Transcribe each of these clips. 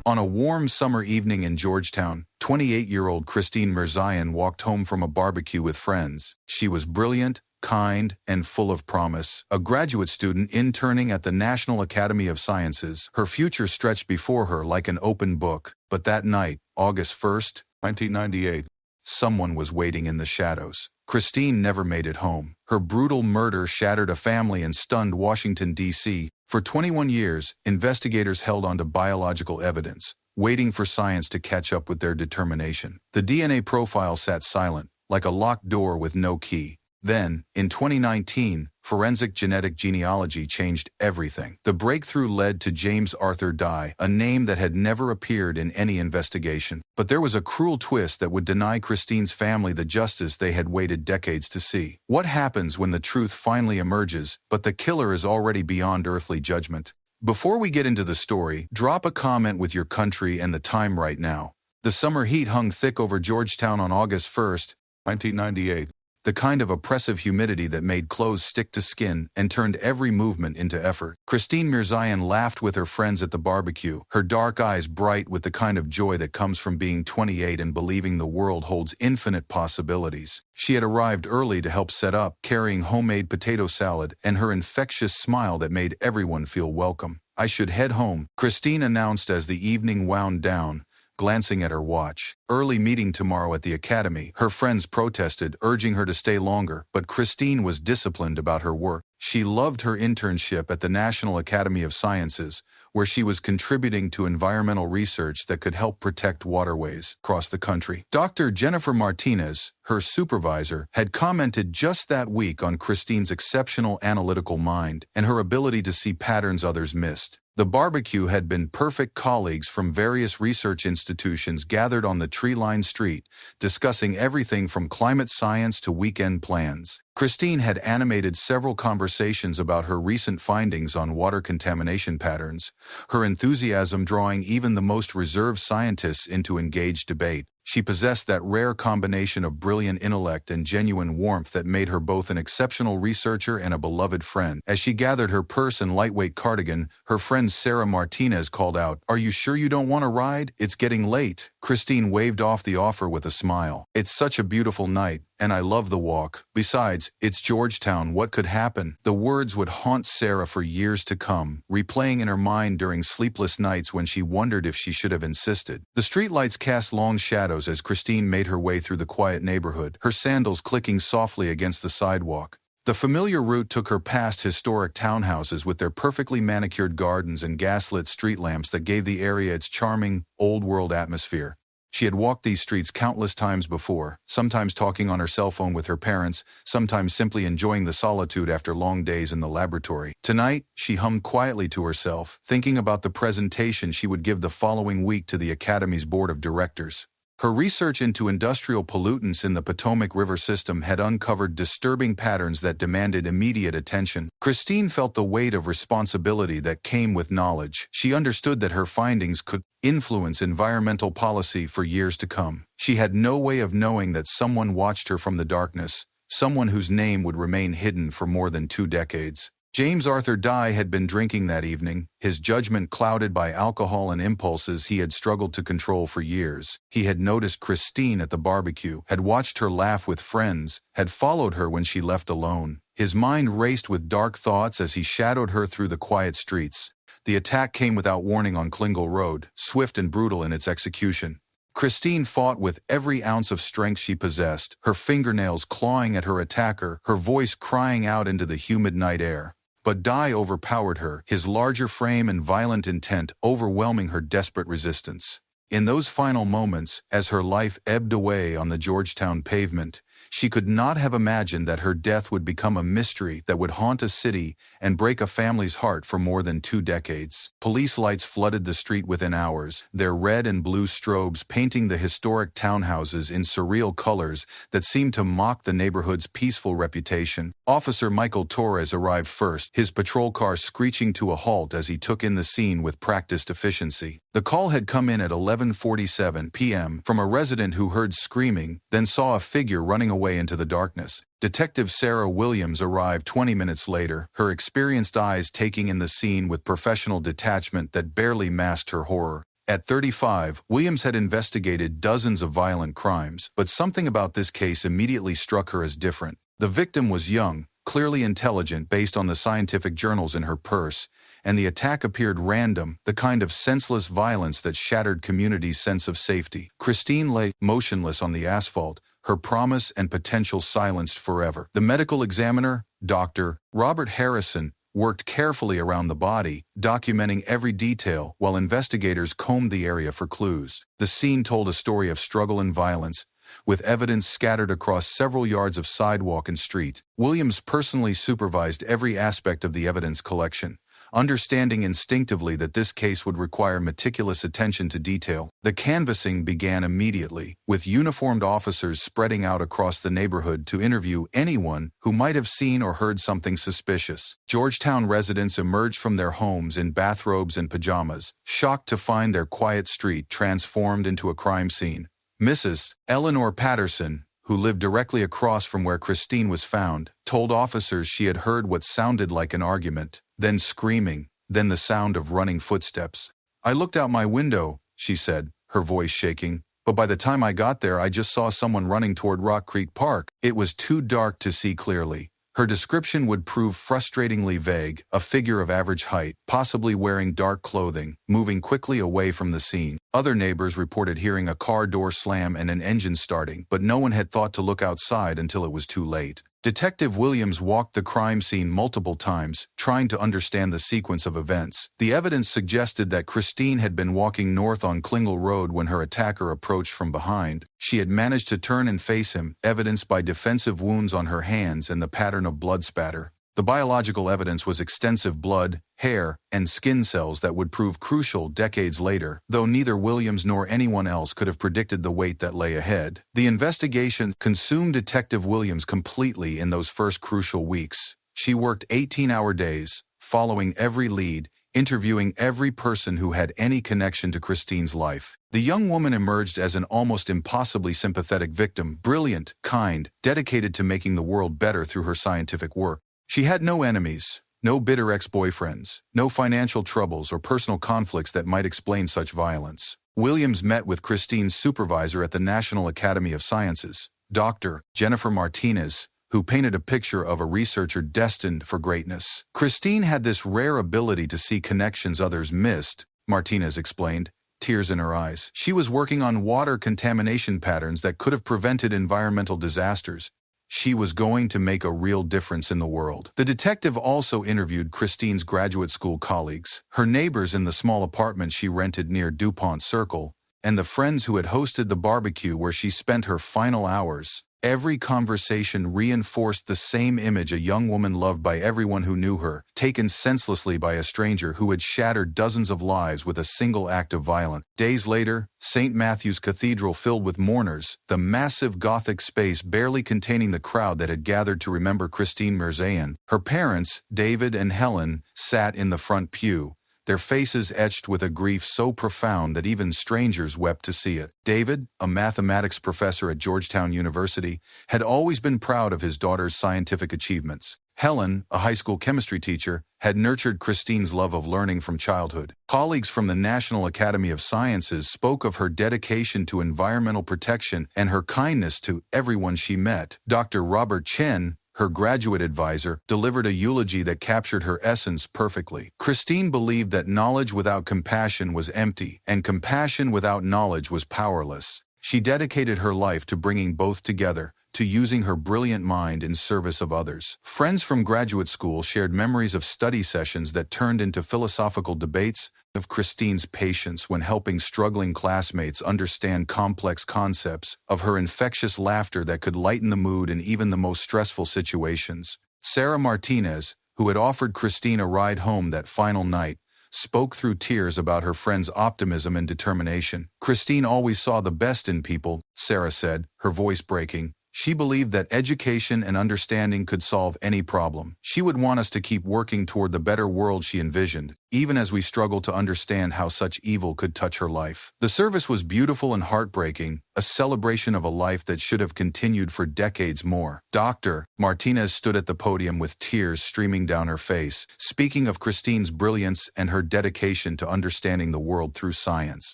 On a warm summer evening in Georgetown, 28-year-old Christine Mirzayan walked home from a barbecue with friends. She was brilliant, kind, and full of promise. A graduate student interning at the National Academy of Sciences, her future stretched before her like an open book. But that night, August 1st, 1998, someone was waiting in the shadows. Christine never made it home. Her brutal murder shattered a family and stunned Washington, D.C. For 21 years, investigators held on to biological evidence, waiting for science to catch up with their determination. The DNA profile sat silent, like a locked door with no key. Then, in 2019, forensic genetic genealogy changed everything. The breakthrough led to James Arthur Dye, a name that had never appeared in any investigation. But there was a cruel twist that would deny Christine's family the justice they had waited decades to see. What happens when the truth finally emerges, but the killer is already beyond earthly judgment? Before we get into the story, drop a comment with your country and the time right now. The summer heat hung thick over Georgetown on August 1st, 1998. The kind of oppressive humidity that made clothes stick to skin and turned every movement into effort. Christine Mirzayan laughed with her friends at the barbecue, her dark eyes bright with the kind of joy that comes from being 28 and believing the world holds infinite possibilities. She had arrived early to help set up, carrying homemade potato salad and her infectious smile that made everyone feel welcome. "I should head home," Christine announced as the evening wound down, glancing at her watch. "Early meeting tomorrow at the academy." Her friends protested, urging her to stay longer, but Christine was disciplined about her work. She loved her internship at the National Academy of Sciences, where she was contributing to environmental research that could help protect waterways across the country. Dr. Jennifer Martinez, her supervisor, had commented just that week on Christine's exceptional analytical mind and her ability to see patterns others missed. The barbecue had been perfect. Colleagues from various research institutions gathered on the tree-lined street, discussing everything from climate science to weekend plans. Christine had animated several conversations about her recent findings on water contamination patterns, her enthusiasm drawing even the most reserved scientists into engaged debate. She possessed that rare combination of brilliant intellect and genuine warmth that made her both an exceptional researcher and a beloved friend. As she gathered her purse and lightweight cardigan, her friend Sarah Martinez called out, "Are you sure you don't want to ride? It's getting late." Christine waved off the offer with a smile. "It's such a beautiful night, and I love the walk. Besides, it's Georgetown. What could happen?" The words would haunt Sarah for years to come, replaying in her mind during sleepless nights when she wondered if she should have insisted. The streetlights cast long shadows as Christine made her way through the quiet neighborhood, her sandals clicking softly against the sidewalk. The familiar route took her past historic townhouses with their perfectly manicured gardens and gaslit street lamps that gave the area its charming, old-world atmosphere. She had walked these streets countless times before, sometimes talking on her cell phone with her parents, sometimes simply enjoying the solitude after long days in the laboratory. Tonight, she hummed quietly to herself, thinking about the presentation she would give the following week to the Academy's board of directors. Her research into industrial pollutants in the Potomac River system had uncovered disturbing patterns that demanded immediate attention. Christine felt the weight of responsibility that came with knowledge. She understood that her findings could influence environmental policy for years to come. She had no way of knowing that someone watched her from the darkness, someone whose name would remain hidden for more than 2 decades. James Arthur Dye had been drinking that evening, his judgment clouded by alcohol and impulses he had struggled to control for years. He had noticed Christine at the barbecue, had watched her laugh with friends, had followed her when she left alone. His mind raced with dark thoughts as he shadowed her through the quiet streets. The attack came without warning on Klingle Road, swift and brutal in its execution. Christine fought with every ounce of strength she possessed, her fingernails clawing at her attacker, her voice crying out into the humid night air. But Dye overpowered her, his larger frame and violent intent overwhelming her desperate resistance. In those final moments, as her life ebbed away on the Georgetown pavement, she could not have imagined that her death would become a mystery that would haunt a city and break a family's heart for more than 2 decades. Police lights flooded the street within hours, their red and blue strobes painting the historic townhouses in surreal colors that seemed to mock the neighborhood's peaceful reputation. Officer Michael Torres arrived first, his patrol car screeching to a halt as he took in the scene with practiced efficiency. The call had come in at 11:47 p.m. from a resident who heard screaming, then saw a figure running away into the darkness. Detective Sarah Williams arrived 20 minutes later, her experienced eyes taking in the scene with professional detachment that barely masked her horror. At 35, Williams had investigated dozens of violent crimes, but something about this case immediately struck her as different. The victim was young, clearly intelligent based on the scientific journals in her purse, and the attack appeared random, the kind of senseless violence that shattered communities' sense of safety. Christine lay motionless on the asphalt, her promise and potential silenced forever. The medical examiner, Dr. Robert Harrison, worked carefully around the body, documenting every detail while investigators combed the area for clues. The scene told a story of struggle and violence, with evidence scattered across several yards of sidewalk and street. Williams personally supervised every aspect of the evidence collection, understanding instinctively that this case would require meticulous attention to detail. The canvassing began immediately, with uniformed officers spreading out across the neighborhood to interview anyone who might have seen or heard something suspicious. Georgetown residents emerged from their homes in bathrobes and pajamas, shocked to find their quiet street transformed into a crime scene. Mrs. Eleanor Patterson, who lived directly across from where Christine was found, told officers she had heard what sounded like an argument, then screaming, then the sound of running footsteps. "I looked out my window," she said, her voice shaking, "but by the time I got there I just saw someone running toward Rock Creek Park. It was too dark to see clearly." Her description would prove frustratingly vague, a figure of average height, possibly wearing dark clothing, moving quickly away from the scene. Other neighbors reported hearing a car door slam and an engine starting, but no one had thought to look outside until it was too late. Detective Williams walked the crime scene multiple times, trying to understand the sequence of events. The evidence suggested that Christine had been walking north on Klingle Road when her attacker approached from behind. She had managed to turn and face him, evidenced by defensive wounds on her hands and the pattern of blood spatter. The biological evidence was extensive blood, hair, and skin cells that would prove crucial decades later, though neither Williams nor anyone else could have predicted the weight that lay ahead. The investigation consumed Detective Williams completely in those first crucial weeks. She worked 18-hour days, following every lead, interviewing every person who had any connection to Christine's life. The young woman emerged as an almost impossibly sympathetic victim, brilliant, kind, dedicated to making the world better through her scientific work. She had no enemies, no bitter ex-boyfriends, no financial troubles or personal conflicts that might explain such violence. Williams met with Christine's supervisor at the National Academy of Sciences, Dr. Jennifer Martinez, who painted a picture of a researcher destined for greatness. Christine had this rare ability to see connections others missed, Martinez explained, tears in her eyes. She was working on water contamination patterns that could have prevented environmental disasters. She was going to make a real difference in the world. The detective also interviewed Christine's graduate school colleagues, her neighbors in the small apartment she rented near DuPont Circle, and the friends who had hosted the barbecue where she spent her final hours. Every conversation reinforced the same image: a young woman loved by everyone who knew her, taken senselessly by a stranger who had shattered dozens of lives with a single act of violence. Days later, St. Matthew's Cathedral filled with mourners, the massive Gothic space barely containing the crowd that had gathered to remember Christine Mirzayan. Her parents, David and Helen, sat in the front pew, their faces etched with a grief so profound that even strangers wept to see it. David, a mathematics professor at Georgetown University, had always been proud of his daughter's scientific achievements. Helen, a high school chemistry teacher, had nurtured Christine's love of learning from childhood. Colleagues from the National Academy of Sciences spoke of her dedication to environmental protection and her kindness to everyone she met. Dr. Robert Chen, her graduate advisor, delivered a eulogy that captured her essence perfectly. Christine believed that knowledge without compassion was empty, and compassion without knowledge was powerless. She dedicated her life to bringing both together, to using her brilliant mind in service of others. Friends from graduate school shared memories of study sessions that turned into philosophical debates, of Christine's patience when helping struggling classmates understand complex concepts, of her infectious laughter that could lighten the mood in even the most stressful situations. Sarah Martinez, who had offered Christine a ride home that final night, spoke through tears about her friend's optimism and determination. "Christine always saw the best in people," Sarah said, her voice breaking. She believed that education and understanding could solve any problem. She would want us to keep working toward the better world she envisioned, even as we struggled to understand how such evil could touch her life. The service was beautiful and heartbreaking, a celebration of a life that should have continued for decades more. Dr. Martinez stood at the podium with tears streaming down her face, speaking of Christine's brilliance and her dedication to understanding the world through science.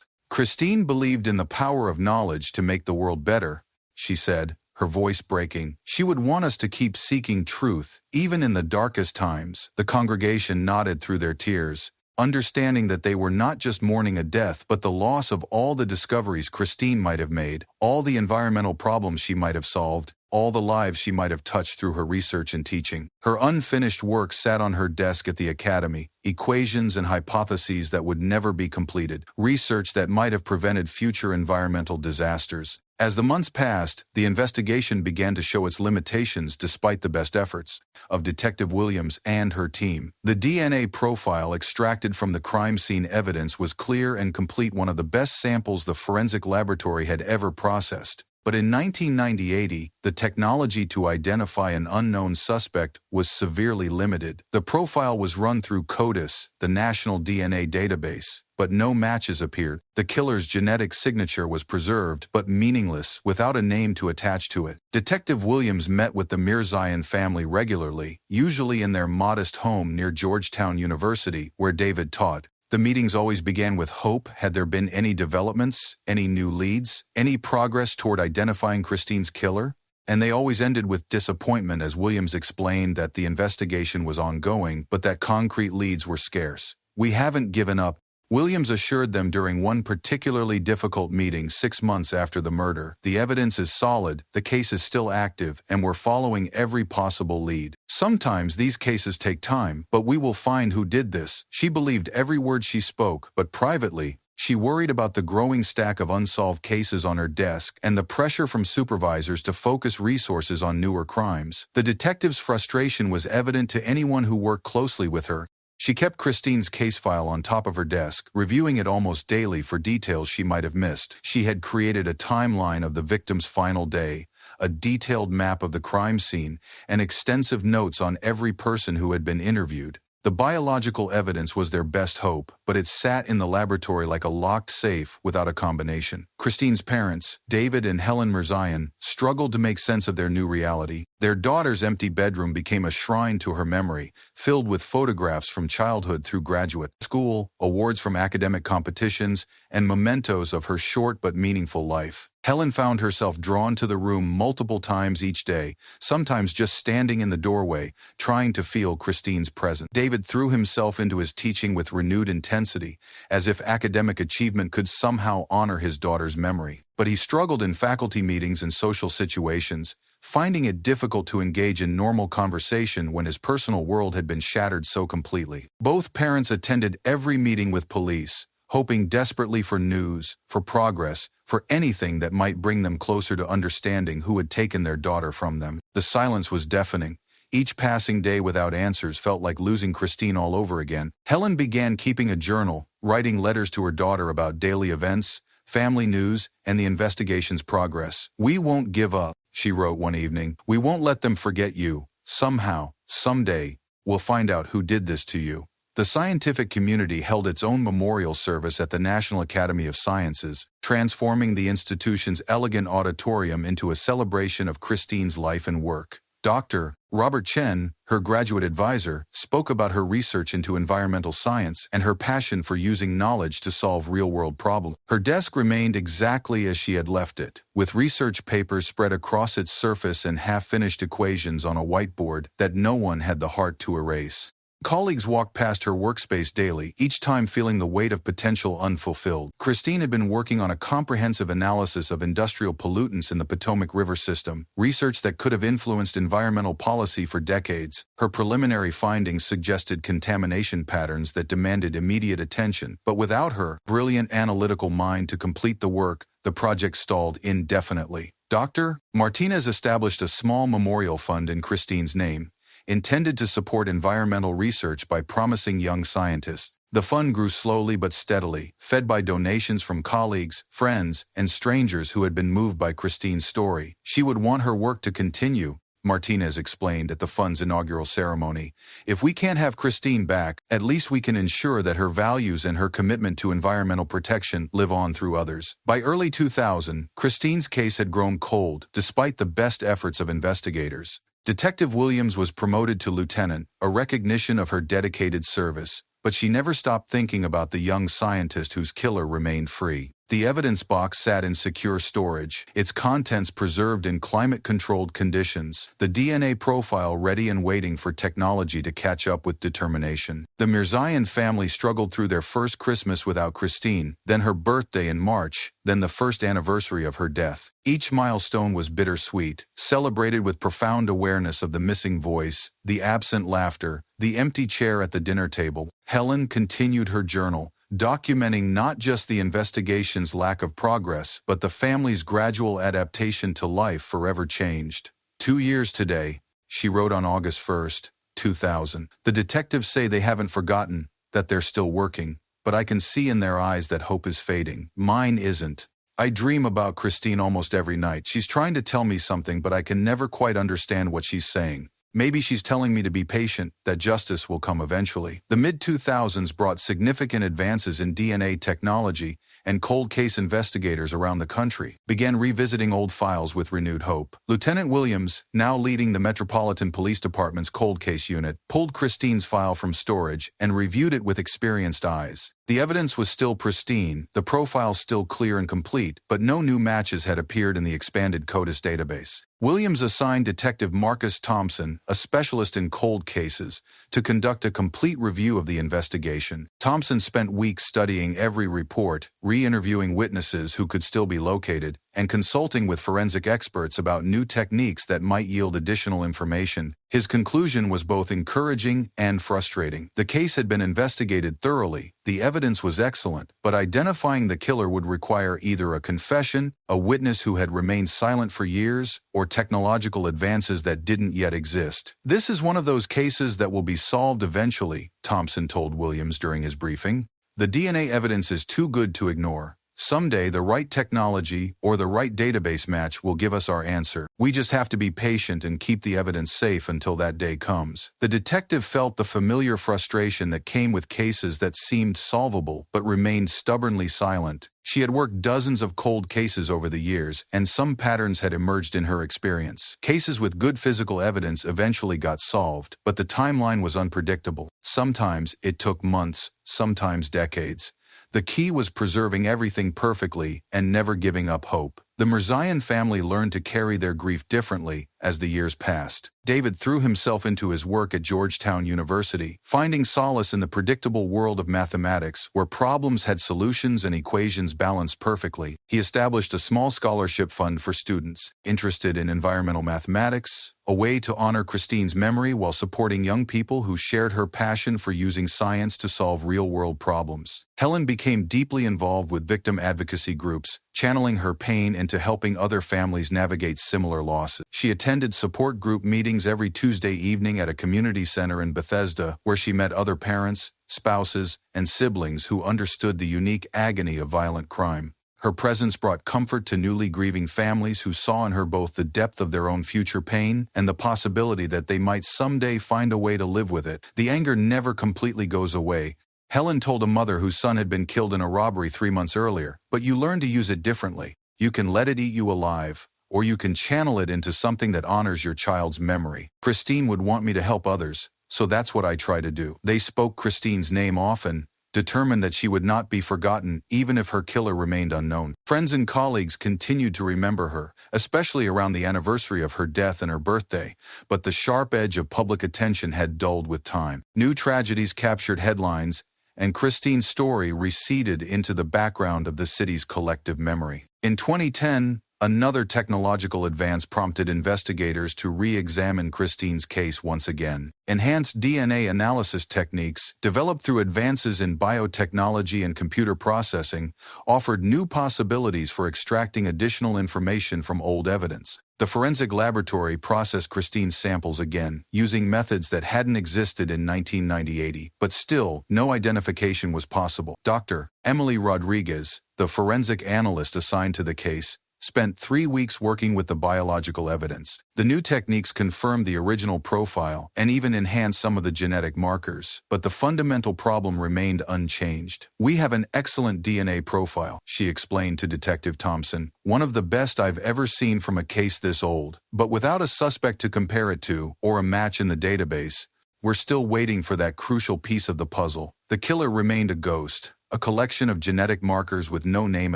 Christine believed in the power of knowledge to make the world better, she said, her voice breaking. She would want us to keep seeking truth, even in the darkest times. The congregation nodded through their tears, understanding that they were not just mourning a death but the loss of all the discoveries Christine might have made, all the environmental problems she might have solved, all the lives she might have touched through her research and teaching. Her unfinished work sat on her desk at the academy, equations and hypotheses that would never be completed, research that might have prevented future environmental disasters. As the months passed, the investigation began to show its limitations despite the best efforts of Detective Williams and her team. The DNA profile extracted from the crime scene evidence was clear and complete, one of the best samples the forensic laboratory had ever processed. But in 1990, the technology to identify an unknown suspect was severely limited. The profile was run through CODIS, the national DNA database, but no matches appeared. The killer's genetic signature was preserved, but meaningless, without a name to attach to it. Detective Williams met with the Mirzayan family regularly, usually in their modest home near Georgetown University, where David taught. The meetings always began with hope. Had there been any developments, any new leads, any progress toward identifying Christine's killer? And they always ended with disappointment as Williams explained that the investigation was ongoing, but that concrete leads were scarce. "We haven't given up," Williams assured them during one particularly difficult meeting 6 months after the murder. "The evidence is solid, the case is still active, and we're following every possible lead. Sometimes these cases take time, but we will find who did this." She believed every word she spoke, but privately, she worried about the growing stack of unsolved cases on her desk and the pressure from supervisors to focus resources on newer crimes. The detective's frustration was evident to anyone who worked closely with her. She kept Christine's case file on top of her desk, reviewing it almost daily for details she might have missed. She had created a timeline of the victim's final day, a detailed map of the crime scene, and extensive notes on every person who had been interviewed. The biological evidence was their best hope, but it sat in the laboratory like a locked safe without a combination. Christine's parents, David and Helen Mirzayan, struggled to make sense of their new reality. Their daughter's empty bedroom became a shrine to her memory, filled with photographs from childhood through graduate school, awards from academic competitions, and mementos of her short but meaningful life. Helen found herself drawn to the room multiple times each day, sometimes just standing in the doorway, trying to feel Christine's presence. David threw himself into his teaching with renewed intensity, as if academic achievement could somehow honor his daughter's memory. But he struggled in faculty meetings and social situations, finding it difficult to engage in normal conversation when his personal world had been shattered so completely. Both parents attended every meeting with police, hoping desperately for news, for progress, for anything that might bring them closer to understanding who had taken their daughter from them. The silence was deafening. Each passing day without answers felt like losing Christine all over again. Helen began keeping a journal, writing letters to her daughter about daily events, family news, and the investigation's progress. "We won't give up," she wrote one evening. "We won't let them forget you. Somehow, someday, we'll find out who did this to you." The scientific community held its own memorial service at the National Academy of Sciences, transforming the institution's elegant auditorium into a celebration of Christine's life and work. Dr. Robert Chen, her graduate advisor, spoke about her research into environmental science and her passion for using knowledge to solve real-world problems. Her desk remained exactly as she had left it, with research papers spread across its surface and half-finished equations on a whiteboard that no one had the heart to erase. Colleagues walked past her workspace daily, each time feeling the weight of potential unfulfilled. Christine had been working on a comprehensive analysis of industrial pollutants in the Potomac River system, research that could have influenced environmental policy for decades. Her preliminary findings suggested contamination patterns that demanded immediate attention, but without her brilliant analytical mind to complete the work, the project stalled indefinitely. Dr. Martinez established a small memorial fund in Christine's name, intended to support environmental research by promising young scientists. The fund grew slowly but steadily, fed by donations from colleagues, friends, and strangers who had been moved by Christine's story. She would want her work to continue, Martinez explained at the fund's inaugural ceremony. If we can't have Christine back, at least we can ensure that her values and her commitment to environmental protection live on through others. By early 2000, Christine's case had grown cold, despite the best efforts of investigators. Detective Williams was promoted to lieutenant, a recognition of her dedicated service. But she never stopped thinking about the young scientist whose killer remained free. The evidence box sat in secure storage, its contents preserved in climate-controlled conditions, the DNA profile ready and waiting for technology to catch up with determination. The Mirzayan family struggled through their first Christmas without Christine, then her birthday in March, then the first anniversary of her death. Each milestone was bittersweet, celebrated with profound awareness of the missing voice, the absent laughter, the empty chair at the dinner table. Helen continued her journal, documenting not just the investigation's lack of progress, but the family's gradual adaptation to life forever changed. 2 years today, she wrote on August 1st, 2000. The detectives say they haven't forgotten, that they're still working, but I can see in their eyes that hope is fading. Mine isn't. I dream about Christine almost every night. She's trying to tell me something, but I can never quite understand what she's saying. Maybe she's telling me to be patient, that justice will come eventually. The mid-2000s brought significant advances in DNA technology, and cold case investigators around the country began revisiting old files with renewed hope. Lieutenant Williams, now leading the Metropolitan Police Department's cold case unit, pulled Christine's file from storage and reviewed it with experienced eyes. The evidence was still pristine, the profile still clear and complete, but no new matches had appeared in the expanded CODIS database. Williams assigned Detective Marcus Thompson, a specialist in cold cases, to conduct a complete review of the investigation. Thompson spent weeks studying every report, re-interviewing witnesses who could still be located, and consulting with forensic experts about new techniques that might yield additional information. His conclusion was both encouraging and frustrating. The case had been investigated thoroughly, the evidence was excellent, but identifying the killer would require either a confession, a witness who had remained silent for years, or technological advances that didn't yet exist. This is one of those cases that will be solved eventually, Thompson told Williams during his briefing. The DNA evidence is too good to ignore. Someday the right technology or the right database match will give us our answer. We just have to be patient and keep the evidence safe until that day comes. The detective felt the familiar frustration that came with cases that seemed solvable but remained stubbornly silent. She had worked dozens of cold cases over the years, and some patterns had emerged in her experience. Cases with good physical evidence eventually got solved, but the timeline was unpredictable. Sometimes it took months, sometimes decades. The key was preserving everything perfectly and never giving up hope. The Mirzayan family learned to carry their grief differently as the years passed. David threw himself into his work at Georgetown University, finding solace in the predictable world of mathematics where problems had solutions and equations balanced perfectly. He established a small scholarship fund for students interested in environmental mathematics, a way to honor Christine's memory while supporting young people who shared her passion for using science to solve real-world problems. Helen became deeply involved with victim advocacy groups, channeling her pain into helping other families navigate similar losses. She attended support group meetings every Tuesday evening at a community center in Bethesda, where she met other parents, spouses, and siblings who understood the unique agony of violent crime. Her presence brought comfort to newly grieving families who saw in her both the depth of their own future pain and the possibility that they might someday find a way to live with it. The anger never completely goes away. Helen told a mother whose son had been killed in a robbery 3 months earlier, but you learn to use it differently. You can let it eat you alive, or you can channel it into something that honors your child's memory. Christine would want me to help others, so that's what I try to do. They spoke Christine's name often, determined that she would not be forgotten even if her killer remained unknown. Friends and colleagues continued to remember her, especially around the anniversary of her death and her birthday, but the sharp edge of public attention had dulled with time. New tragedies captured headlines, and Christine's story receded into the background of the city's collective memory. In 2010, Another technological advance prompted investigators to re-examine Christine's case once again. Enhanced DNA analysis techniques, developed through advances in biotechnology and computer processing, offered new possibilities for extracting additional information from old evidence. The forensic laboratory processed Christine's samples again, using methods that hadn't existed in 1990-80, but still, no identification was possible. Dr. Emily Rodriguez, the forensic analyst assigned to the case, spent 3 weeks working with the biological evidence. The new techniques confirmed the original profile and even enhanced some of the genetic markers, but the fundamental problem remained unchanged. "We have an excellent DNA profile," she explained to Detective Thompson, "one of the best I've ever seen from a case this old. But without a suspect to compare it to, or a match in the database, we're still waiting for that crucial piece of the puzzle." The killer remained a ghost, a collection of genetic markers with no name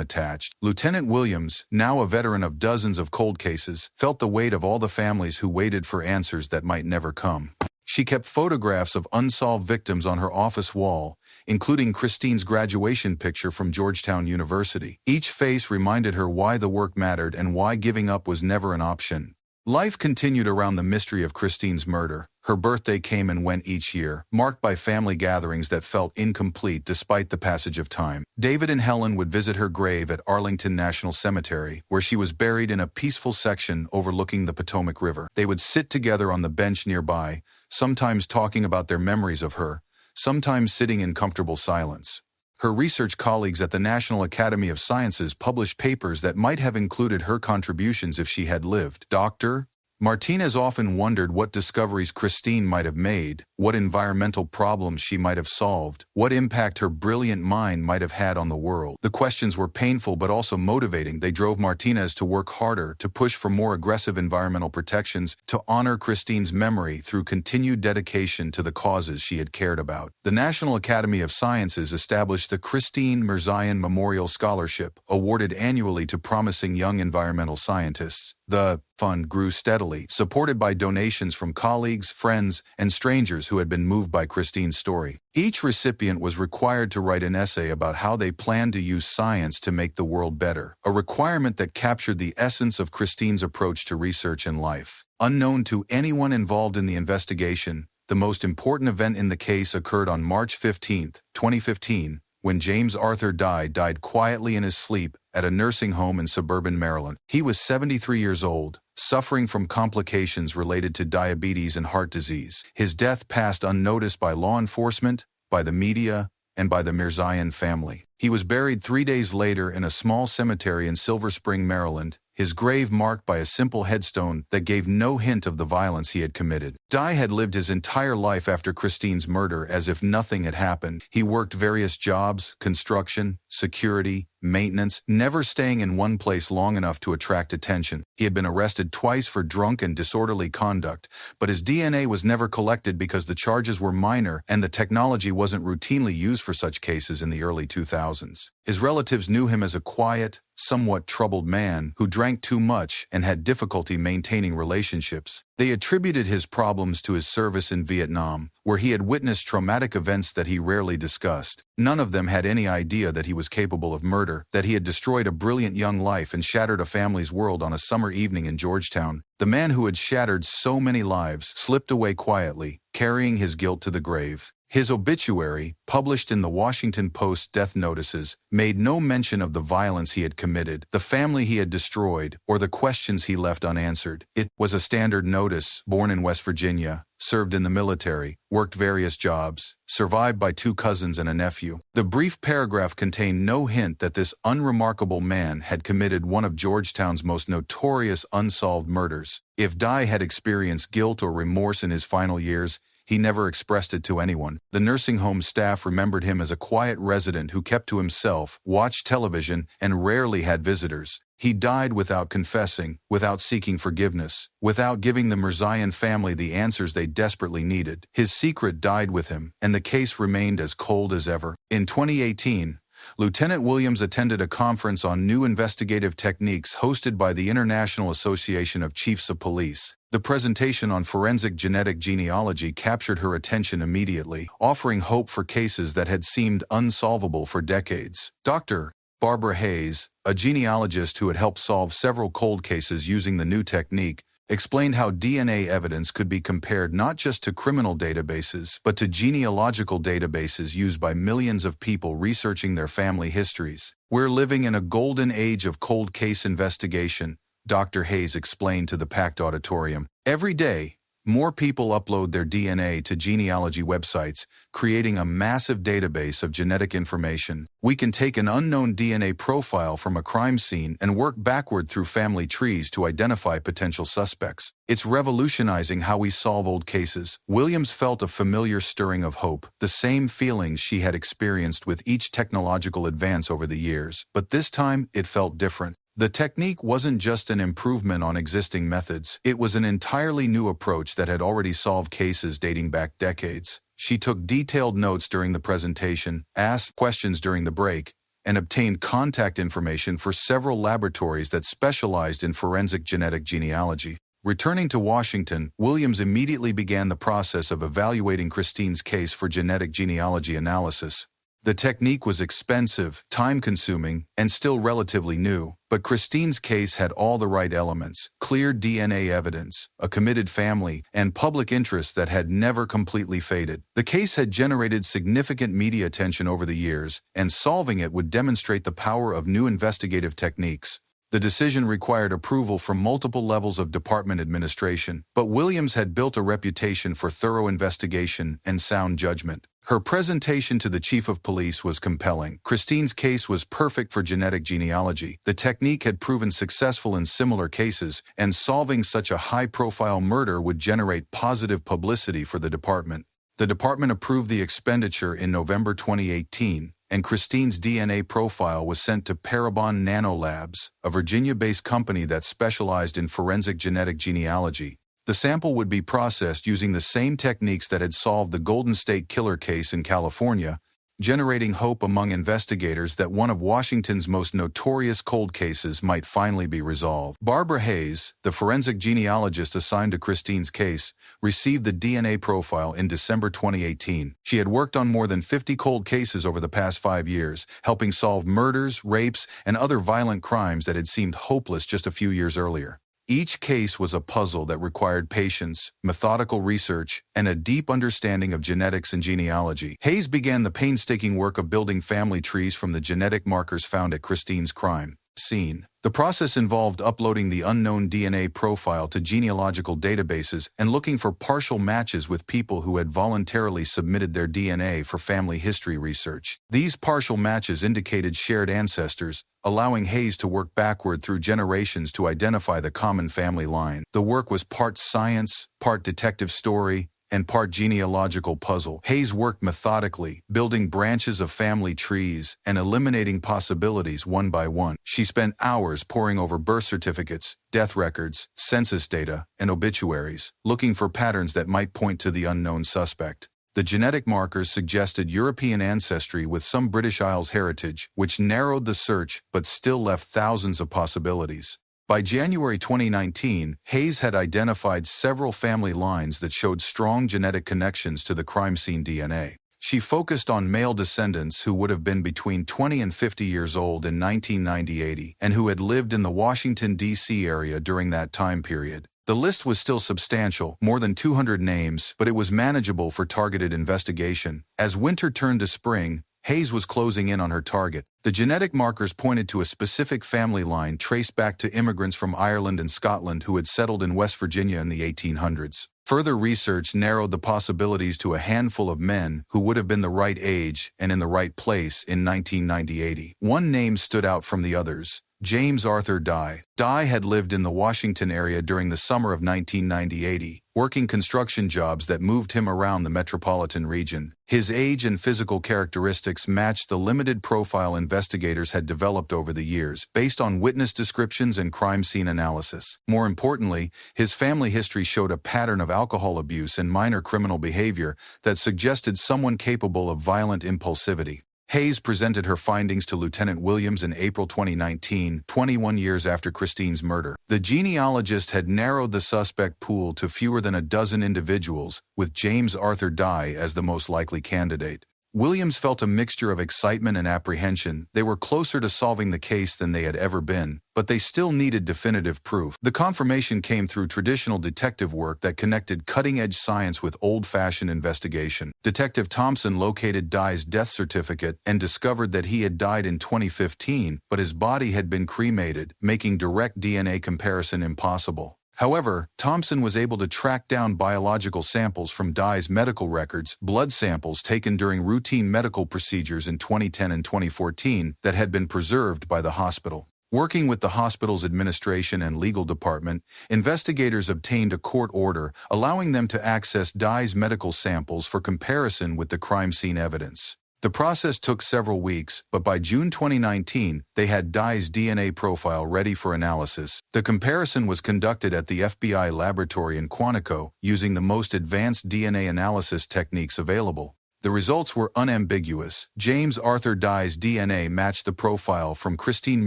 attached. Lieutenant Williams, now a veteran of dozens of cold cases, felt the weight of all the families who waited for answers that might never come. She kept photographs of unsolved victims on her office wall, including Christine's graduation picture from Georgetown University. Each face reminded her why the work mattered and why giving up was never an option. Life continued around the mystery of Christine's murder. Her birthday came and went each year, marked by family gatherings that felt incomplete despite the passage of time. David and Helen would visit her grave at Arlington National Cemetery, where she was buried in a peaceful section overlooking the Potomac River. They would sit together on the bench nearby, sometimes talking about their memories of her, sometimes sitting in comfortable silence. Her research colleagues at the National Academy of Sciences published papers that might have included her contributions if she had lived. Dr. Martinez often wondered what discoveries Christine might have made, what environmental problems she might have solved, what impact her brilliant mind might have had on the world. The questions were painful but also motivating. They drove Martinez to work harder, to push for more aggressive environmental protections, to honor Christine's memory through continued dedication to the causes she had cared about. The National Academy of Sciences established the Christine Mirzayan Memorial Scholarship, awarded annually to promising young environmental scientists. The fund grew steadily, supported by donations from colleagues, friends, and strangers who had been moved by Christine's story. Each recipient was required to write an essay about how they planned to use science to make the world better, a requirement that captured the essence of Christine's approach to research and life. Unknown to anyone involved in the investigation, the most important event in the case occurred on March 15, 2015, when James Arthur died quietly in his sleep at a nursing home in suburban Maryland. He was 73 years old, suffering from complications related to diabetes and heart disease. His death passed unnoticed by law enforcement, by the media, and by the Mirzayan family. He was buried 3 days later in a small cemetery in Silver Spring, Maryland, his grave marked by a simple headstone that gave no hint of the violence he had committed. Di had lived his entire life after Christine's murder as if nothing had happened. He worked various jobs, construction, security, maintenance, never staying in one place long enough to attract attention. He had been arrested twice for drunk and disorderly conduct, but his DNA was never collected because the charges were minor and the technology wasn't routinely used for such cases in the early 2000s. His relatives knew him as a quiet, somewhat troubled man who drank too much and had difficulty maintaining relationships. They attributed his problems to his service in Vietnam, where he had witnessed traumatic events that he rarely discussed. None of them had any idea that he was capable of murder, that he had destroyed a brilliant young life and shattered a family's world on a summer evening in Georgetown. The man who had shattered so many lives slipped away quietly, carrying his guilt to the grave. His obituary, published in the Washington Post's death notices, made no mention of the violence he had committed, the family he had destroyed, or the questions he left unanswered. It was a standard notice, born in West Virginia, served in the military, worked various jobs, survived by 2 cousins and a nephew. The brief paragraph contained no hint that this unremarkable man had committed one of Georgetown's most notorious unsolved murders. If Di had experienced guilt or remorse in his final years, he never expressed it to anyone. The nursing home staff remembered him as a quiet resident who kept to himself, watched television, and rarely had visitors. He died without confessing, without seeking forgiveness, without giving the Mirzayan family the answers they desperately needed. His secret died with him, and the case remained as cold as ever. In 2018, Lieutenant Williams attended a conference on new investigative techniques hosted by the International Association of Chiefs of Police. The presentation on forensic genetic genealogy captured her attention immediately, offering hope for cases that had seemed unsolvable for decades. Dr. Barbara Hayes, a genealogist who had helped solve several cold cases using the new technique, explained how DNA evidence could be compared not just to criminal databases, but to genealogical databases used by millions of people researching their family histories. "We're living in a golden age of cold case investigation," Dr. Hayes explained to the packed auditorium. "Every day, more people upload their DNA to genealogy websites, creating a massive database of genetic information. We can take an unknown DNA profile from a crime scene and work backward through family trees to identify potential suspects. It's revolutionizing how we solve old cases." Williams felt a familiar stirring of hope, the same feelings she had experienced with each technological advance over the years. But this time, it felt different. The technique wasn't just an improvement on existing methods, it was an entirely new approach that had already solved cases dating back decades. She took detailed notes during the presentation, asked questions during the break, and obtained contact information for several laboratories that specialized in forensic genetic genealogy. Returning to Washington, Williams immediately began the process of evaluating Christine's case for genetic genealogy analysis. The technique was expensive, time-consuming, and still relatively new, but Christine's case had all the right elements: clear DNA evidence, a committed family, and public interest that had never completely faded. The case had generated significant media attention over the years, and solving it would demonstrate the power of new investigative techniques. The decision required approval from multiple levels of department administration, but Williams had built a reputation for thorough investigation and sound judgment. Her presentation to the chief of police was compelling. Christine's case was perfect for genetic genealogy. The technique had proven successful in similar cases, and solving such a high-profile murder would generate positive publicity for the department. The department approved the expenditure in November 2018, and Christine's DNA profile was sent to Parabon Nanolabs, a Virginia-based company that specialized in forensic genetic genealogy. The sample would be processed using the same techniques that had solved the Golden State Killer case in California, generating hope among investigators that one of Washington's most notorious cold cases might finally be resolved. Barbara Hayes, the forensic genealogist assigned to Christine's case, received the DNA profile in December 2018. She had worked on more than 50 cold cases over the past 5 years, helping solve murders, rapes, and other violent crimes that had seemed hopeless just a few years earlier. Each case was a puzzle that required patience, methodical research, and a deep understanding of genetics and genealogy. Hayes began the painstaking work of building family trees from the genetic markers found at Christine's crime scene. The process involved uploading the unknown DNA profile to genealogical databases and looking for partial matches with people who had voluntarily submitted their DNA for family history research. These partial matches indicated shared ancestors, allowing Hayes to work backward through generations to identify the common family line. The work was part science, part detective story, and part genealogical puzzle. Hayes worked methodically, building branches of family trees and eliminating possibilities one by one. She spent hours poring over birth certificates, death records, census data, and obituaries, looking for patterns that might point to the unknown suspect. The genetic markers suggested European ancestry with some British Isles heritage, which narrowed the search but still left thousands of possibilities. By January 2019, Hayes had identified several family lines that showed strong genetic connections to the crime scene DNA. She focused on male descendants who would have been between 20 and 50 years old in 1990-80 and who had lived in the Washington, D.C. area during that time period. The list was still substantial, more than 200 names, but it was manageable for targeted investigation. As winter turned to spring, Hayes was closing in on her target. The genetic markers pointed to a specific family line traced back to immigrants from Ireland and Scotland who had settled in West Virginia in the 1800s. Further research narrowed the possibilities to a handful of men who would have been the right age and in the right place in 1990-80. One name stood out from the others: James Arthur Dye. Dye had lived in the Washington area during the summer of 1990-80, working construction jobs that moved him around the metropolitan region. His age and physical characteristics matched the limited profile investigators had developed over the years, based on witness descriptions and crime scene analysis. More importantly, his family history showed a pattern of alcohol abuse and minor criminal behavior that suggested someone capable of violent impulsivity. Hayes presented her findings to Lieutenant Williams in April 2019, 21 years after Christine's murder. The genealogist had narrowed the suspect pool to fewer than a dozen individuals, with James Arthur Dye as the most likely candidate. Williams felt a mixture of excitement and apprehension. They were closer to solving the case than they had ever been, but they still needed definitive proof. The confirmation came through traditional detective work that connected cutting-edge science with old-fashioned investigation. Detective Thompson located Dye's death certificate and discovered that he had died in 2015, but his body had been cremated, making direct DNA comparison impossible. However, Thompson was able to track down biological samples from Dye's medical records, blood samples taken during routine medical procedures in 2010 and 2014 that had been preserved by the hospital. Working with the hospital's administration and legal department, investigators obtained a court order allowing them to access Dye's medical samples for comparison with the crime scene evidence. The process took several weeks, but by June 2019, they had Dye's DNA profile ready for analysis. The comparison was conducted at the FBI laboratory in Quantico using the most advanced DNA analysis techniques available. The results were unambiguous. James Arthur Dye's DNA matched the profile from Christine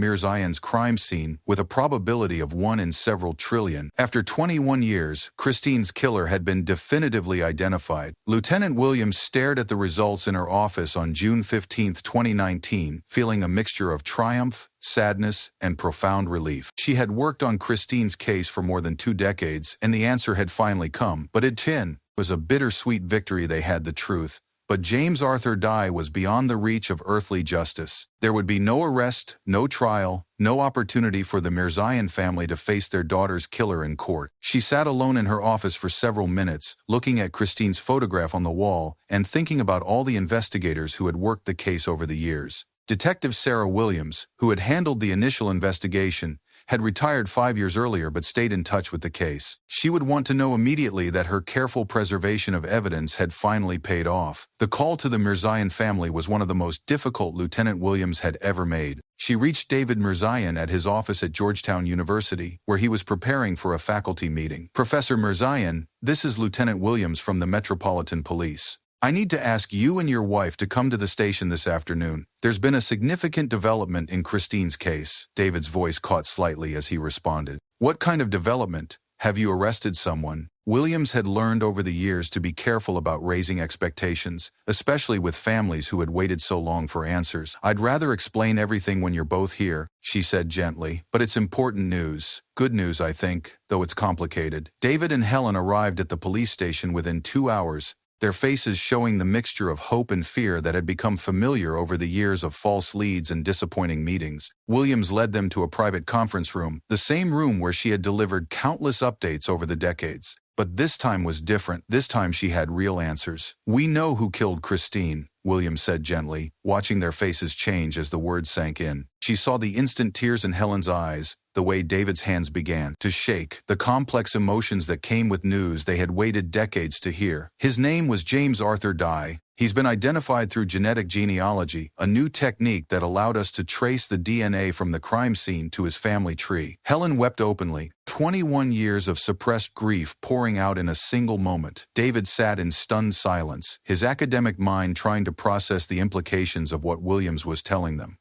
Mirzayan's crime scene with a probability of 1 in several trillion. After 21 years, Christine's killer had been definitively identified. Lieutenant Williams stared at the results in her office on June 15, 2019, feeling a mixture of triumph, sadness, and profound relief. She had worked on Christine's case for more than 2 decades, and the answer had finally come. But it was a bittersweet victory. They had the truth. But James Arthur Dye was beyond the reach of earthly justice. There would be no arrest, no trial, no opportunity for the Mirzayan family to face their daughter's killer in court. She sat alone in her office for several minutes, looking at Christine's photograph on the wall and thinking about all the investigators who had worked the case over the years. Detective Sarah Williams, who had handled the initial investigation, had retired 5 years earlier but stayed in touch with the case. She would want to know immediately that her careful preservation of evidence had finally paid off. The call to the Mirzayan family was one of the most difficult Lieutenant Williams had ever made. She reached David Mirzayan at his office at Georgetown University, where he was preparing for a faculty meeting. "Professor Mirzayan, this is Lieutenant Williams from the Metropolitan Police. I need to ask you and your wife to come to the station this afternoon. There's been a significant development in Christine's case." David's voice caught slightly as he responded. "What kind of development? Have you arrested someone?" Williams had learned over the years to be careful about raising expectations, especially with families who had waited so long for answers. "I'd rather explain everything when you're both here," she said gently. "But it's important news. Good news, I think, though it's complicated." David and Helen arrived at the police station within 2 hours, their faces showing the mixture of hope and fear that had become familiar over the years of false leads and disappointing meetings. Williams led them to a private conference room, the same room where she had delivered countless updates over the decades. But this time was different. This time she had real answers. "We know who killed Christine," Williams said gently, watching their faces change as the words sank in. She saw the instant tears in Helen's eyes, the way David's hands began to shake, the complex emotions that came with news they had waited decades to hear. "His name was James Arthur Dye. He's been identified through genetic genealogy, a new technique that allowed us to trace the DNA from the crime scene to his family tree." Helen wept openly, 21 years of suppressed grief pouring out in a single moment. David sat in stunned silence, his academic mind trying to process the implications of what Williams was telling them.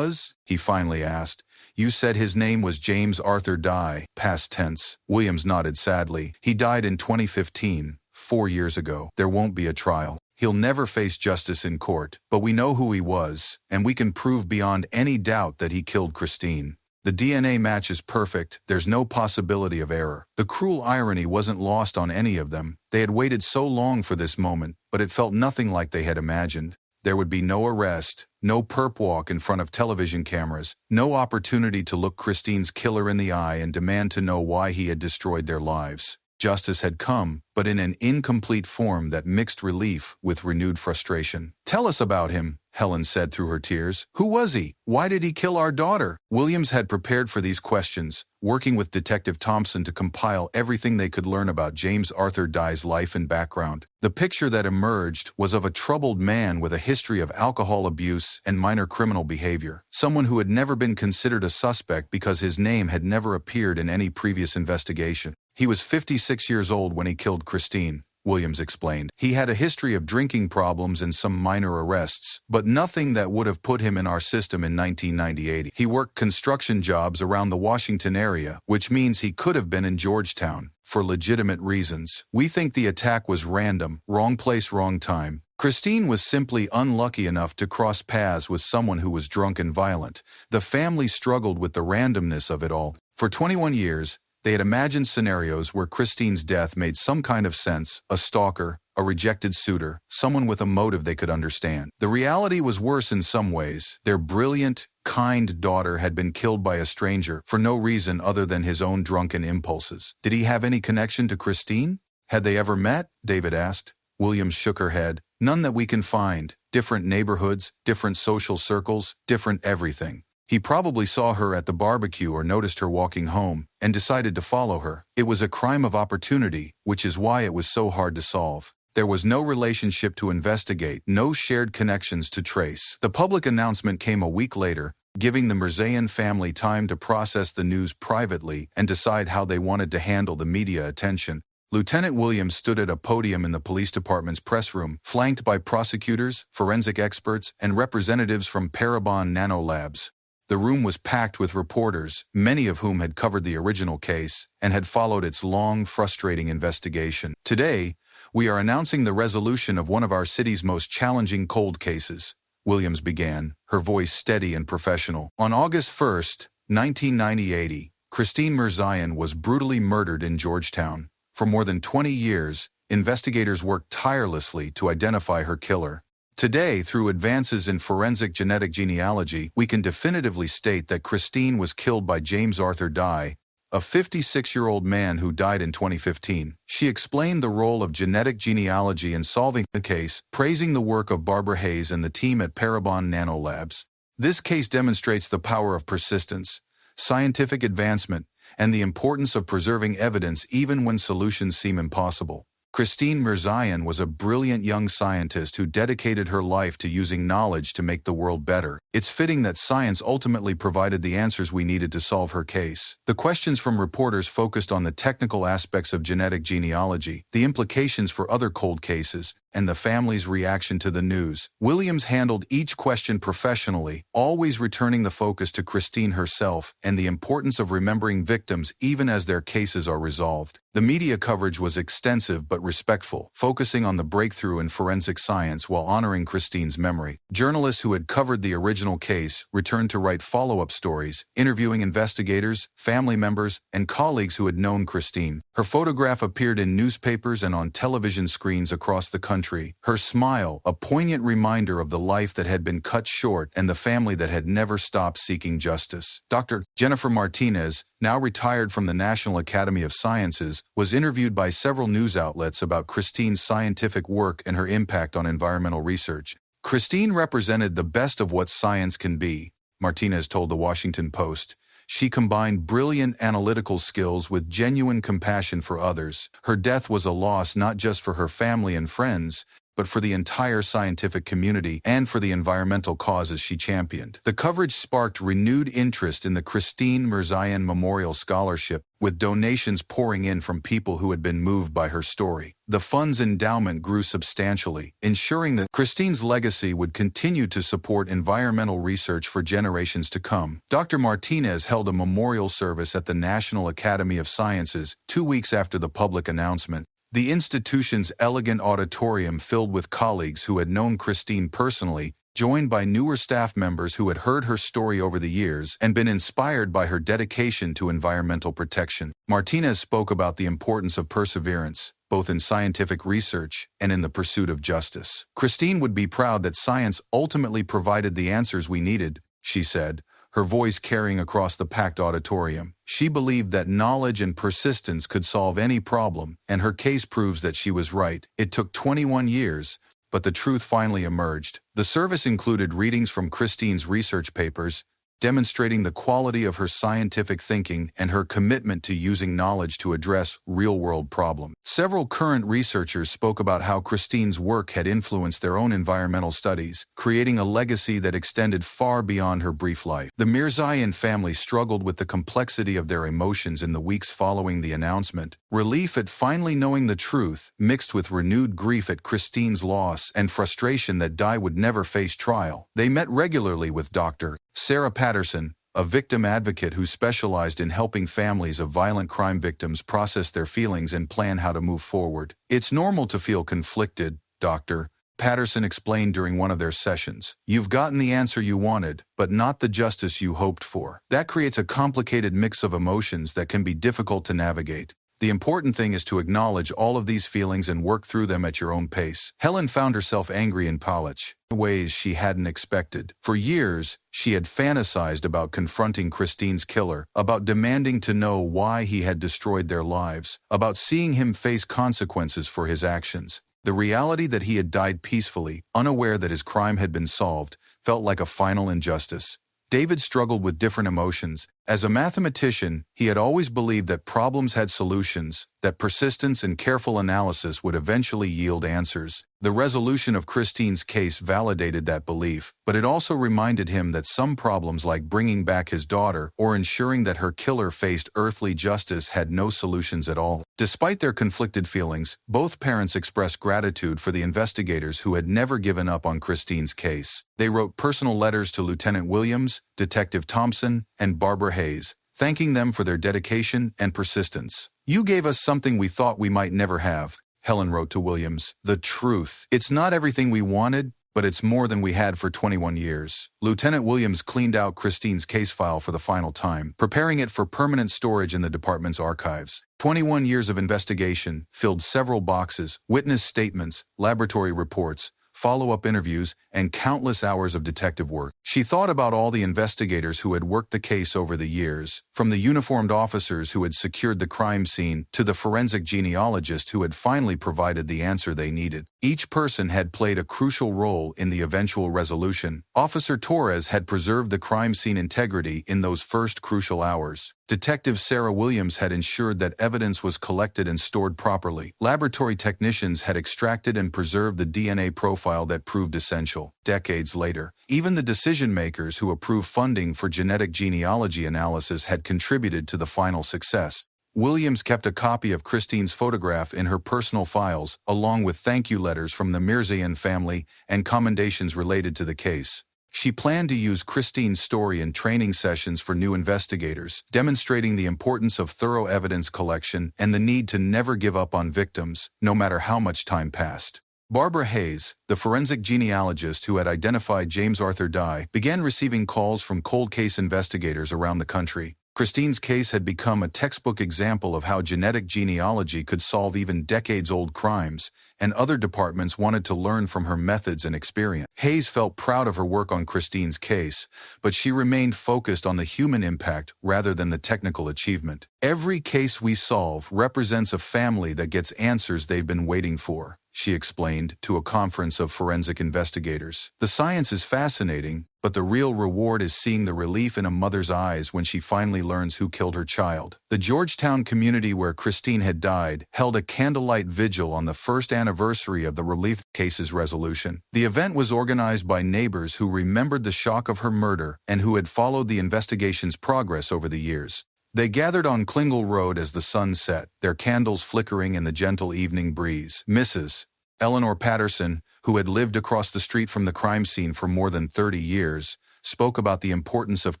He finally asked. "You said his name was James Arthur Dye, past tense." Williams nodded sadly. "He died in 2015, 4 years ago. There won't be a trial. He'll never face justice in court, but we know who he was, and we can prove beyond any doubt that he killed Christine. The DNA match is perfect, there's no possibility of error." The cruel irony wasn't lost on any of them. They had waited so long for this moment, but it felt nothing like they had imagined. There would be no arrest, no perp walk in front of television cameras, no opportunity to look Christine's killer in the eye and demand to know why he had destroyed their lives. Justice had come, but in an incomplete form that mixed relief with renewed frustration. "Tell us about him," Helen said through her tears. "Who was he? Why did he kill our daughter?" Williams had prepared for these questions, working with Detective Thompson to compile everything they could learn about James Arthur Dye's life and background. The picture that emerged was of a troubled man with a history of alcohol abuse and minor criminal behavior, someone who had never been considered a suspect because his name had never appeared in any previous investigation. He was 56 years old when he killed Christine, Williams explained. He had a history of drinking problems and some minor arrests, but nothing that would have put him in our system in 1998. He worked construction jobs around the Washington area, which means he could have been in Georgetown, for legitimate reasons. We think the attack was random, wrong place, wrong time. Christine was simply unlucky enough to cross paths with someone who was drunk and violent. The family struggled with the randomness of it all. For 21 years, they had imagined scenarios where Christine's death made some kind of sense: a stalker, a rejected suitor, someone with a motive they could understand. The reality was worse in some ways. Their brilliant, kind daughter had been killed by a stranger for no reason other than his own drunken impulses. Did he have any connection to Christine? Had they ever met? David asked. Williams shook her head. None that we can find. Different neighborhoods, different social circles, different everything. He probably saw her at the barbecue or noticed her walking home and decided to follow her. It was a crime of opportunity, which is why it was so hard to solve. There was no relationship to investigate, no shared connections to trace. The public announcement came a week later, giving the Mirzayan family time to process the news privately and decide how they wanted to handle the media attention. Lieutenant Williams stood at a podium in the police department's press room, flanked by prosecutors, forensic experts, and representatives from Parabon Nanolabs. The room was packed with reporters, many of whom had covered the original case and had followed its long, frustrating investigation. Today, we are announcing the resolution of one of our city's most challenging cold cases, Williams began, her voice steady and professional. On August 1st, 1990, Christine Mirzayan was brutally murdered in Georgetown. For more than 20 years, investigators worked tirelessly to identify her killer. Today, through advances in forensic genetic genealogy, we can definitively state that Christine was killed by James Arthur Dye, a 56-year-old man who died in 2015. She explained the role of genetic genealogy in solving the case, praising the work of Barbara Hayes and the team at Parabon Nanolabs. This case demonstrates the power of persistence, scientific advancement, and the importance of preserving evidence even when solutions seem impossible. Christine Mirzayan was a brilliant young scientist who dedicated her life to using knowledge to make the world better. It's fitting that science ultimately provided the answers we needed to solve her case. The questions from reporters focused on the technical aspects of genetic genealogy, the implications for other cold cases, and the family's reaction to the news. Williams handled each question professionally, always returning the focus to Christine herself and the importance of remembering victims even as their cases are resolved. The media coverage was extensive but respectful, focusing on the breakthrough in forensic science while honoring Christine's memory. Journalists who had covered the original case returned to write follow-up stories, interviewing investigators, family members, and colleagues who had known Christine. Her photograph appeared in newspapers and on television screens across the country. Her smile, a poignant reminder of the life that had been cut short and the family that had never stopped seeking justice. Dr. Jennifer Martinez, now retired from the National Academy of Sciences, was interviewed by several news outlets about Christine's scientific work and her impact on environmental research. Christine represented the best of what science can be, Martinez told the Washington Post. She combined brilliant analytical skills with genuine compassion for others. Her death was a loss not just for her family and friends, but for the entire scientific community and for the environmental causes she championed. The coverage sparked renewed interest in the Christine Mirzayan Memorial Scholarship, with donations pouring in from people who had been moved by her story. The fund's endowment grew substantially, ensuring that Christine's legacy would continue to support environmental research for generations to come. Dr. Martinez held a memorial service at the National Academy of Sciences 2 weeks after the public announcement. The institution's elegant auditorium filled with colleagues who had known Christine personally, joined by newer staff members who had heard her story over the years and been inspired by her dedication to environmental protection. Martinez spoke about the importance of perseverance, both in scientific research and in the pursuit of justice. Christine would be proud that science ultimately provided the answers we needed, she said, her voice carrying across the packed auditorium. She believed that knowledge and persistence could solve any problem, and her case proves that she was right. It took 21 years, but the truth finally emerged. The service included readings from Christine's research papers, demonstrating the quality of her scientific thinking and her commitment to using knowledge to address real-world problems. Several current researchers spoke about how Christine's work had influenced their own environmental studies, creating a legacy that extended far beyond her brief life. The Mirzayan family struggled with the complexity of their emotions in the weeks following the announcement. Relief at finally knowing the truth, mixed with renewed grief at Christine's loss and frustration that Dye would never face trial. They met regularly with Dr. Sarah Patterson, a victim advocate who specialized in helping families of violent crime victims process their feelings and plan how to move forward. "It's normal to feel conflicted, Doctor," Patterson explained during one of their sessions. You've gotten the answer you wanted, but not the justice you hoped for. That creates a complicated mix of emotions that can be difficult to navigate. The important thing is to acknowledge all of these feelings and work through them at your own pace. Helen found herself angry in college in ways she hadn't expected. For years, she had fantasized about confronting Christine's killer, about demanding to know why he had destroyed their lives, about seeing him face consequences for his actions. The reality that he had died peacefully, unaware that his crime had been solved, felt like a final injustice. David struggled with different emotions. As a mathematician, he had always believed that problems had solutions, that persistence and careful analysis would eventually yield answers. The resolution of Christine's case validated that belief, but it also reminded him that some problems like bringing back his daughter or ensuring that her killer faced earthly justice had no solutions at all. Despite their conflicted feelings, both parents expressed gratitude for the investigators who had never given up on Christine's case. They wrote personal letters to Lieutenant Williams, Detective Thompson, and Barbara Hayes, thanking them for their dedication and persistence. "You gave us something we thought we might never have," Helen wrote to Williams. "The truth. It's not everything we wanted, but it's more than we had for 21 years. Lieutenant Williams cleaned out Christine's case file for the final time, preparing it for permanent storage in the department's archives. 21 years of investigation filled several boxes, witness statements, laboratory reports, follow-up interviews, and countless hours of detective work. She thought about all the investigators who had worked the case over the years, from the uniformed officers who had secured the crime scene to the forensic genealogist who had finally provided the answer they needed. Each person had played a crucial role in the eventual resolution. Officer Torres had preserved the crime scene integrity in those first crucial hours. Detective Sarah Williams had ensured that evidence was collected and stored properly. Laboratory technicians had extracted and preserved the DNA profile that proved essential. Decades later, even the decision-makers who approved funding for genetic genealogy analysis had contributed to the final success. Williams kept a copy of Christine's photograph in her personal files, along with thank you letters from the Mirzayan family and commendations related to the case. She planned to use Christine's story in training sessions for new investigators, demonstrating the importance of thorough evidence collection and the need to never give up on victims, no matter how much time passed. Barbara Hayes, the forensic genealogist who had identified James Arthur Dye, began receiving calls from cold case investigators around the country. Christine's case had become a textbook example of how genetic genealogy could solve even decades-old crimes, and other departments wanted to learn from her methods and experience. Hayes felt proud of her work on Christine's case, but she remained focused on the human impact rather than the technical achievement. "Every case we solve represents a family that gets answers they've been waiting for," she explained to a conference of forensic investigators. "The science is fascinating, but the real reward is seeing the relief in a mother's eyes when she finally learns who killed her child." The Georgetown community where Christine had died held a candlelight vigil on the first anniversary of the relief case's resolution. The event was organized by neighbors who remembered the shock of her murder and who had followed the investigation's progress over the years. They gathered on Klingle Road as the sun set, their candles flickering in the gentle evening breeze. Mrs. Eleanor Patterson, who had lived across the street from the crime scene for more than 30 years, spoke about the importance of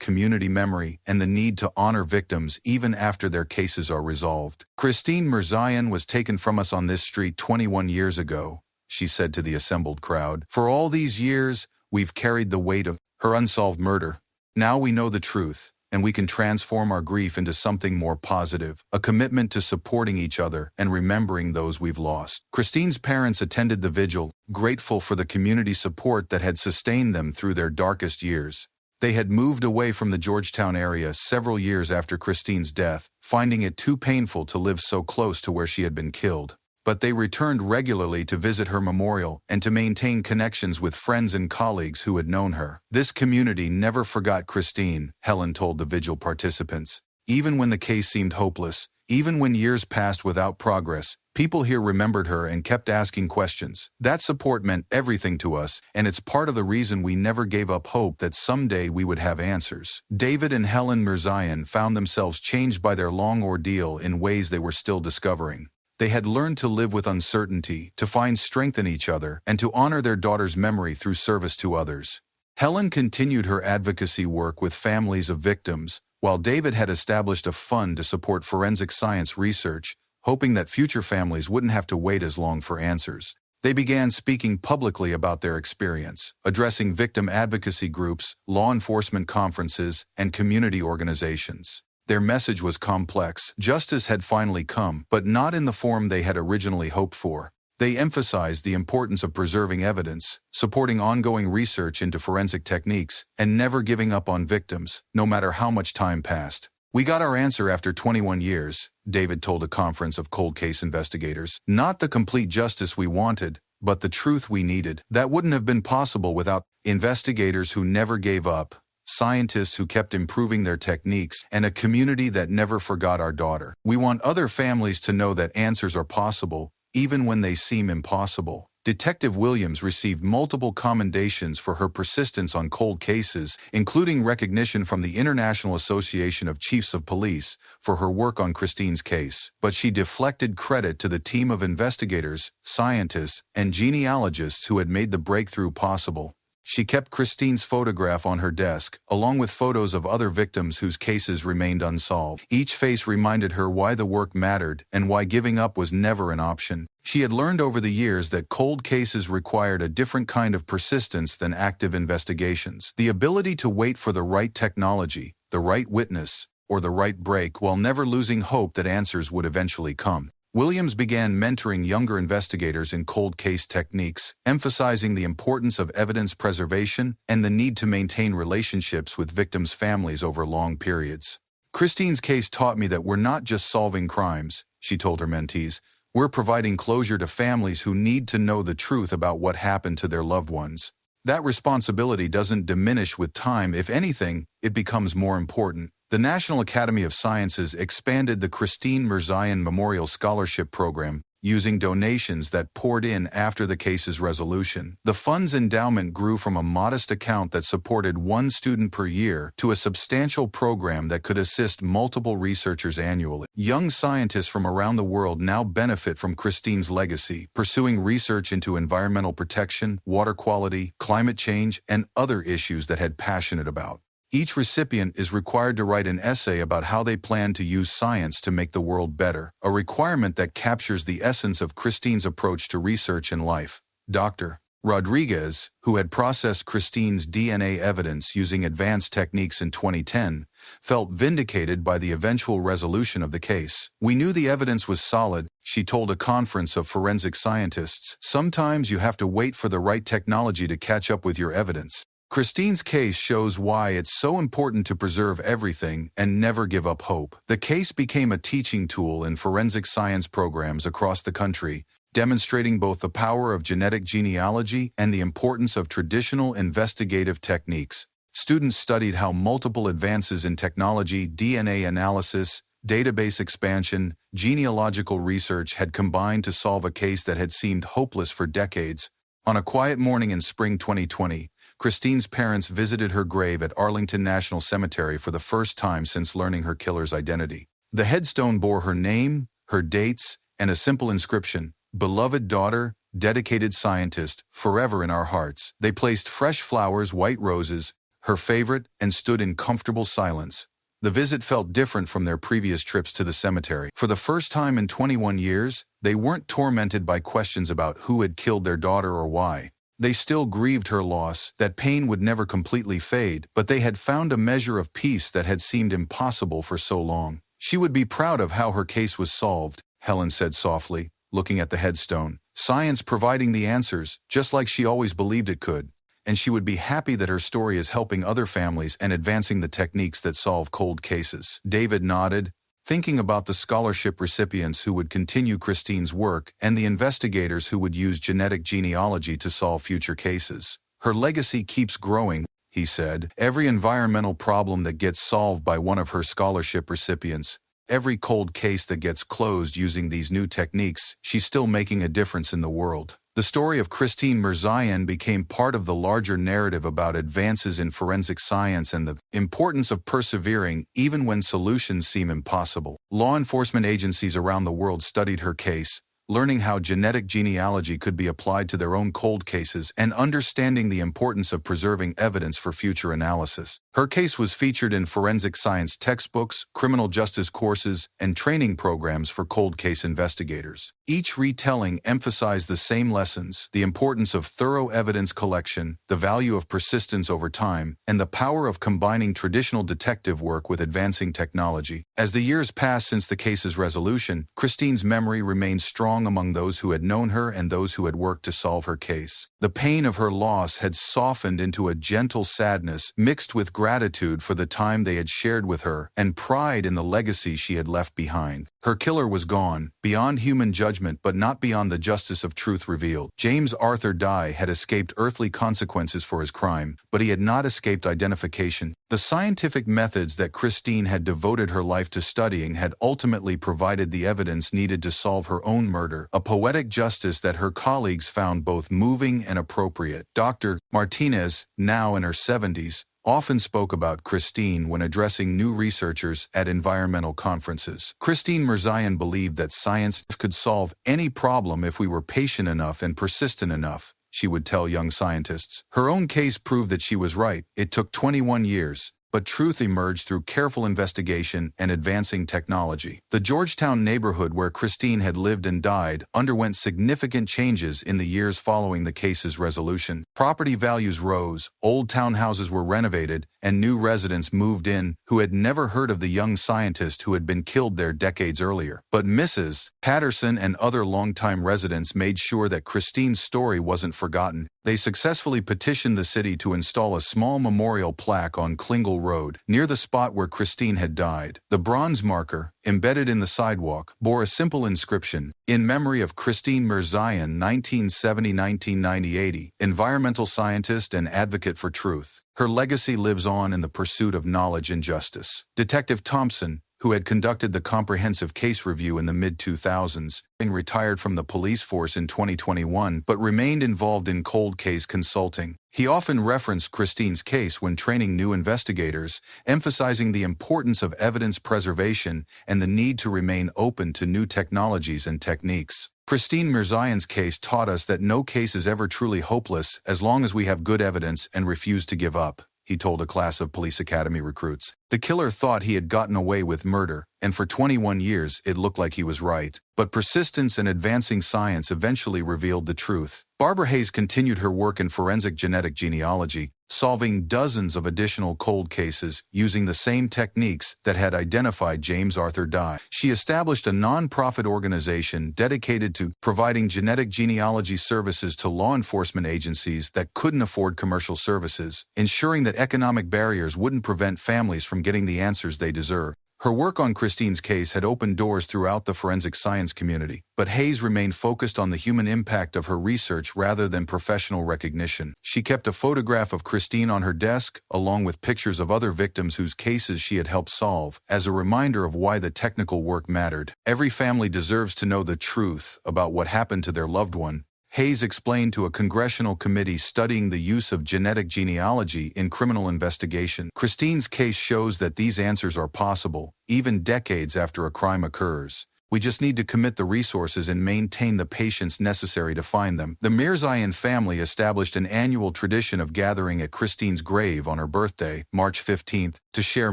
community memory and the need to honor victims even after their cases are resolved. "Christine Mirzayan was taken from us on this street 21 years ago," she said to the assembled crowd. "For all these years, we've carried the weight of her unsolved murder. Now we know the truth, and we can transform our grief into something more positive, a commitment to supporting each other and remembering those we've lost." Christine's parents attended the vigil, grateful for the community support that had sustained them through their darkest years. They had moved away from the Georgetown area several years after Christine's death, finding it too painful to live so close to where she had been killed. But they returned regularly to visit her memorial and to maintain connections with friends and colleagues who had known her. "This community never forgot Christine," Helen told the vigil participants. "Even when the case seemed hopeless, even when years passed without progress, people here remembered her and kept asking questions. That support meant everything to us, and it's part of the reason we never gave up hope that someday we would have answers." David and Helen Mirzayan found themselves changed by their long ordeal in ways they were still discovering. They had learned to live with uncertainty, to find strength in each other, and to honor their daughter's memory through service to others. Helen continued her advocacy work with families of victims, while David had established a fund to support forensic science research, hoping that future families wouldn't have to wait as long for answers. They began speaking publicly about their experience, addressing victim advocacy groups, law enforcement conferences, and community organizations. Their message was complex. Justice had finally come, but not in the form they had originally hoped for. They emphasized the importance of preserving evidence, supporting ongoing research into forensic techniques, and never giving up on victims, no matter how much time passed. "We got our answer after 21 years, David told a conference of cold case investigators. "Not the complete justice we wanted, but the truth we needed. That wouldn't have been possible without investigators who never gave up, scientists who kept improving their techniques, and a community that never forgot our daughter. We want other families to know that answers are possible, even when they seem impossible." Detective Williams received multiple commendations for her persistence on cold cases, including recognition from the International Association of Chiefs of Police for her work on Christine's case. But she deflected credit to the team of investigators, scientists, and genealogists who had made the breakthrough possible. She kept Christine's photograph on her desk, along with photos of other victims whose cases remained unsolved. Each face reminded her why the work mattered and why giving up was never an option. She had learned over the years that cold cases required a different kind of persistence than active investigations. The ability to wait for the right technology, the right witness, or the right break while never losing hope that answers would eventually come. Williams began mentoring younger investigators in cold case techniques, emphasizing the importance of evidence preservation and the need to maintain relationships with victims' families over long periods. "Christine's case taught me that we're not just solving crimes," she told her mentees. "We're providing closure to families who need to know the truth about what happened to their loved ones. That responsibility doesn't diminish with time. If anything, it becomes more important." The National Academy of Sciences expanded the Christine Mirzayan Memorial Scholarship Program, using donations that poured in after the case's resolution. The fund's endowment grew from a modest account that supported one student per year to a substantial program that could assist multiple researchers annually. Young scientists from around the world now benefit from Christine's legacy, pursuing research into environmental protection, water quality, climate change, and other issues that had passionate about. Each recipient is required to write an essay about how they plan to use science to make the world better, a requirement that captures the essence of Christine's approach to research and life. Dr. Rodriguez, who had processed Christine's DNA evidence using advanced techniques in 2010, felt vindicated by the eventual resolution of the case. "We knew the evidence was solid," she told a conference of forensic scientists. "Sometimes you have to wait for the right technology to catch up with your evidence." Christine's case shows why it's so important to preserve everything and never give up hope. The case became a teaching tool in forensic science programs across the country, demonstrating both the power of genetic genealogy and the importance of traditional investigative techniques. Students studied how multiple advances in technology, DNA analysis, database expansion, genealogical research had combined to solve a case that had seemed hopeless for decades. On a quiet morning in spring 2020, Christine's parents visited her grave at Arlington National Cemetery for the first time since learning her killer's identity. The headstone bore her name, her dates, and a simple inscription, "Beloved daughter, dedicated scientist, forever in our hearts." They placed fresh flowers, white roses, her favorite, and stood in comfortable silence. The visit felt different from their previous trips to the cemetery. For the first time in 21 years, they weren't tormented by questions about who had killed their daughter or why. They still grieved her loss, that pain would never completely fade, but they had found a measure of peace that had seemed impossible for so long. "She would be proud of how her case was solved," Helen said softly, looking at the headstone. "Science providing the answers, just like she always believed it could. And she would be happy that her story is helping other families and advancing the techniques that solve cold cases." David nodded, thinking about the scholarship recipients who would continue Christine's work and the investigators who would use genetic genealogy to solve future cases. "Her legacy keeps growing," he said. "Every environmental problem that gets solved by one of her scholarship recipients, every cold case that gets closed using these new techniques, she's still making a difference in the world." The story of Christine Mirzayan became part of the larger narrative about advances in forensic science and the importance of persevering even when solutions seem impossible. Law enforcement agencies around the world studied her case, learning how genetic genealogy could be applied to their own cold cases and understanding the importance of preserving evidence for future analysis. Her case was featured in forensic science textbooks, criminal justice courses, and training programs for cold case investigators. Each retelling emphasized the same lessons: the importance of thorough evidence collection, the value of persistence over time, and the power of combining traditional detective work with advancing technology. As the years passed since the case's resolution, Christine's memory remained strong among those who had known her and those who had worked to solve her case. The pain of her loss had softened into a gentle sadness mixed with gratitude for the time they had shared with her and pride in the legacy she had left behind. Her killer was gone, beyond human judgment but not beyond the justice of truth revealed. James Arthur Dye had escaped earthly consequences for his crime, but he had not escaped identification. The scientific methods that Christine had devoted her life to studying had ultimately provided the evidence needed to solve her own murder, a poetic justice that her colleagues found both moving and appropriate. Dr. Martinez, now in her 70s, often spoke about Christine when addressing new researchers at environmental conferences. Christine Mirzayan believed that science could solve any problem if we were patient enough and persistent enough, she would tell young scientists. Her own case proved that she was right. It took 21 years. But truth emerged through careful investigation and advancing technology. The Georgetown neighborhood where Christine had lived and died underwent significant changes in the years following the case's resolution. Property values rose, old townhouses were renovated, and new residents moved in who had never heard of the young scientist who had been killed there decades earlier. But Mrs. Patterson and other longtime residents made sure that Christine's story wasn't forgotten. They successfully petitioned the city to install a small memorial plaque on Klingle Road, near the spot where Christine had died. The bronze marker, embedded in the sidewalk, bore a simple inscription: "In memory of Christine Mirzayan, 1970–1980, environmental scientist and advocate for truth. Her legacy lives on in the pursuit of knowledge and justice." Detective Thompson, who had conducted the comprehensive case review in the mid-2000s, retired from the police force in 2021 but remained involved in cold case consulting. He often referenced Christine's case when training new investigators, emphasizing the importance of evidence preservation and the need to remain open to new technologies and techniques. Christine Mirzayan's case taught us that no case is ever truly hopeless as long as we have good evidence and refuse to give up, he told a class of police academy recruits. The killer thought he had gotten away with murder, and for 21 years it looked like he was right. But persistence and advancing science eventually revealed the truth. Barbara Hayes continued her work in forensic genetic genealogy, solving dozens of additional cold cases using the same techniques that had identified James Arthur Dye. She established a non-profit organization dedicated to providing genetic genealogy services to law enforcement agencies that couldn't afford commercial services, ensuring that economic barriers wouldn't prevent families from getting the answers they deserve. Her work on Christine's case had opened doors throughout the forensic science community, but Hayes remained focused on the human impact of her research rather than professional recognition. She kept a photograph of Christine on her desk, along with pictures of other victims whose cases she had helped solve, as a reminder of why the technical work mattered. Every family deserves to know the truth about what happened to their loved one, Hayes explained to a congressional committee studying the use of genetic genealogy in criminal investigation. Christine's case shows that these answers are possible, even decades after a crime occurs. We just need to commit the resources and maintain the patience necessary to find them. The Mirzayan family established an annual tradition of gathering at Christine's grave on her birthday, March 15th, to share